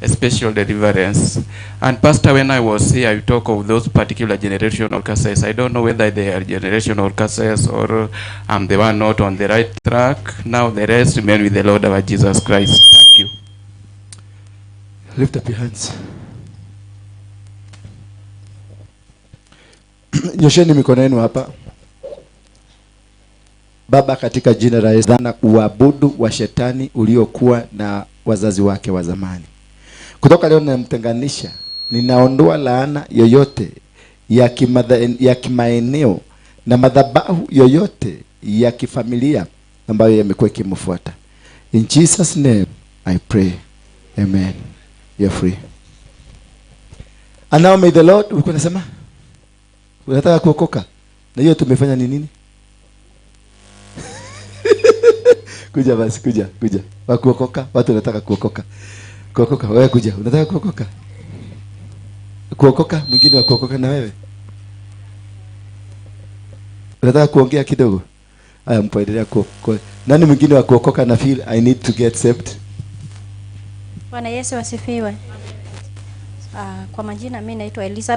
a special deliverance. And pastor, when I was here, I talk of those particular generational curses. I don't know whether they are generational curses or I'm the one not on the right track. Now the rest remain with the Lord our Jesus Christ. Thank you. Lift up your hands. Nyosheni mikono yenu hapa. Baba, katika jina la Yesu, na uabudu wa shetani uliokuwa na wazazi wake wa zamani. Kutoka leo ninamtenganisha, ninaondoa laana yoyote ya kimaeneo na madhabahu yoyote ya kifamilia ambayo yamekuwa kimfuata. In Jesus name I pray. Amen. You're free. And now may the Lord, ulikuwa unasema? Unataka kuokoka? Na hiyo tumefanya ni nini? Kuja basi, kuja. Wakuokoka, watu wanataka kuokoka. Kuokoka, wewe kuja. Unataka kuokoka? Kuokoka, mwingine wa kuokoka na wewe. Unataka kuongea kidogo? Haya, mpoendelea kuokoka. Nani mwingine wa kuokoka na feel I need to get saved? Bwana Yesu asifiwe. Kwa majina mimi naitwa Elizabeth.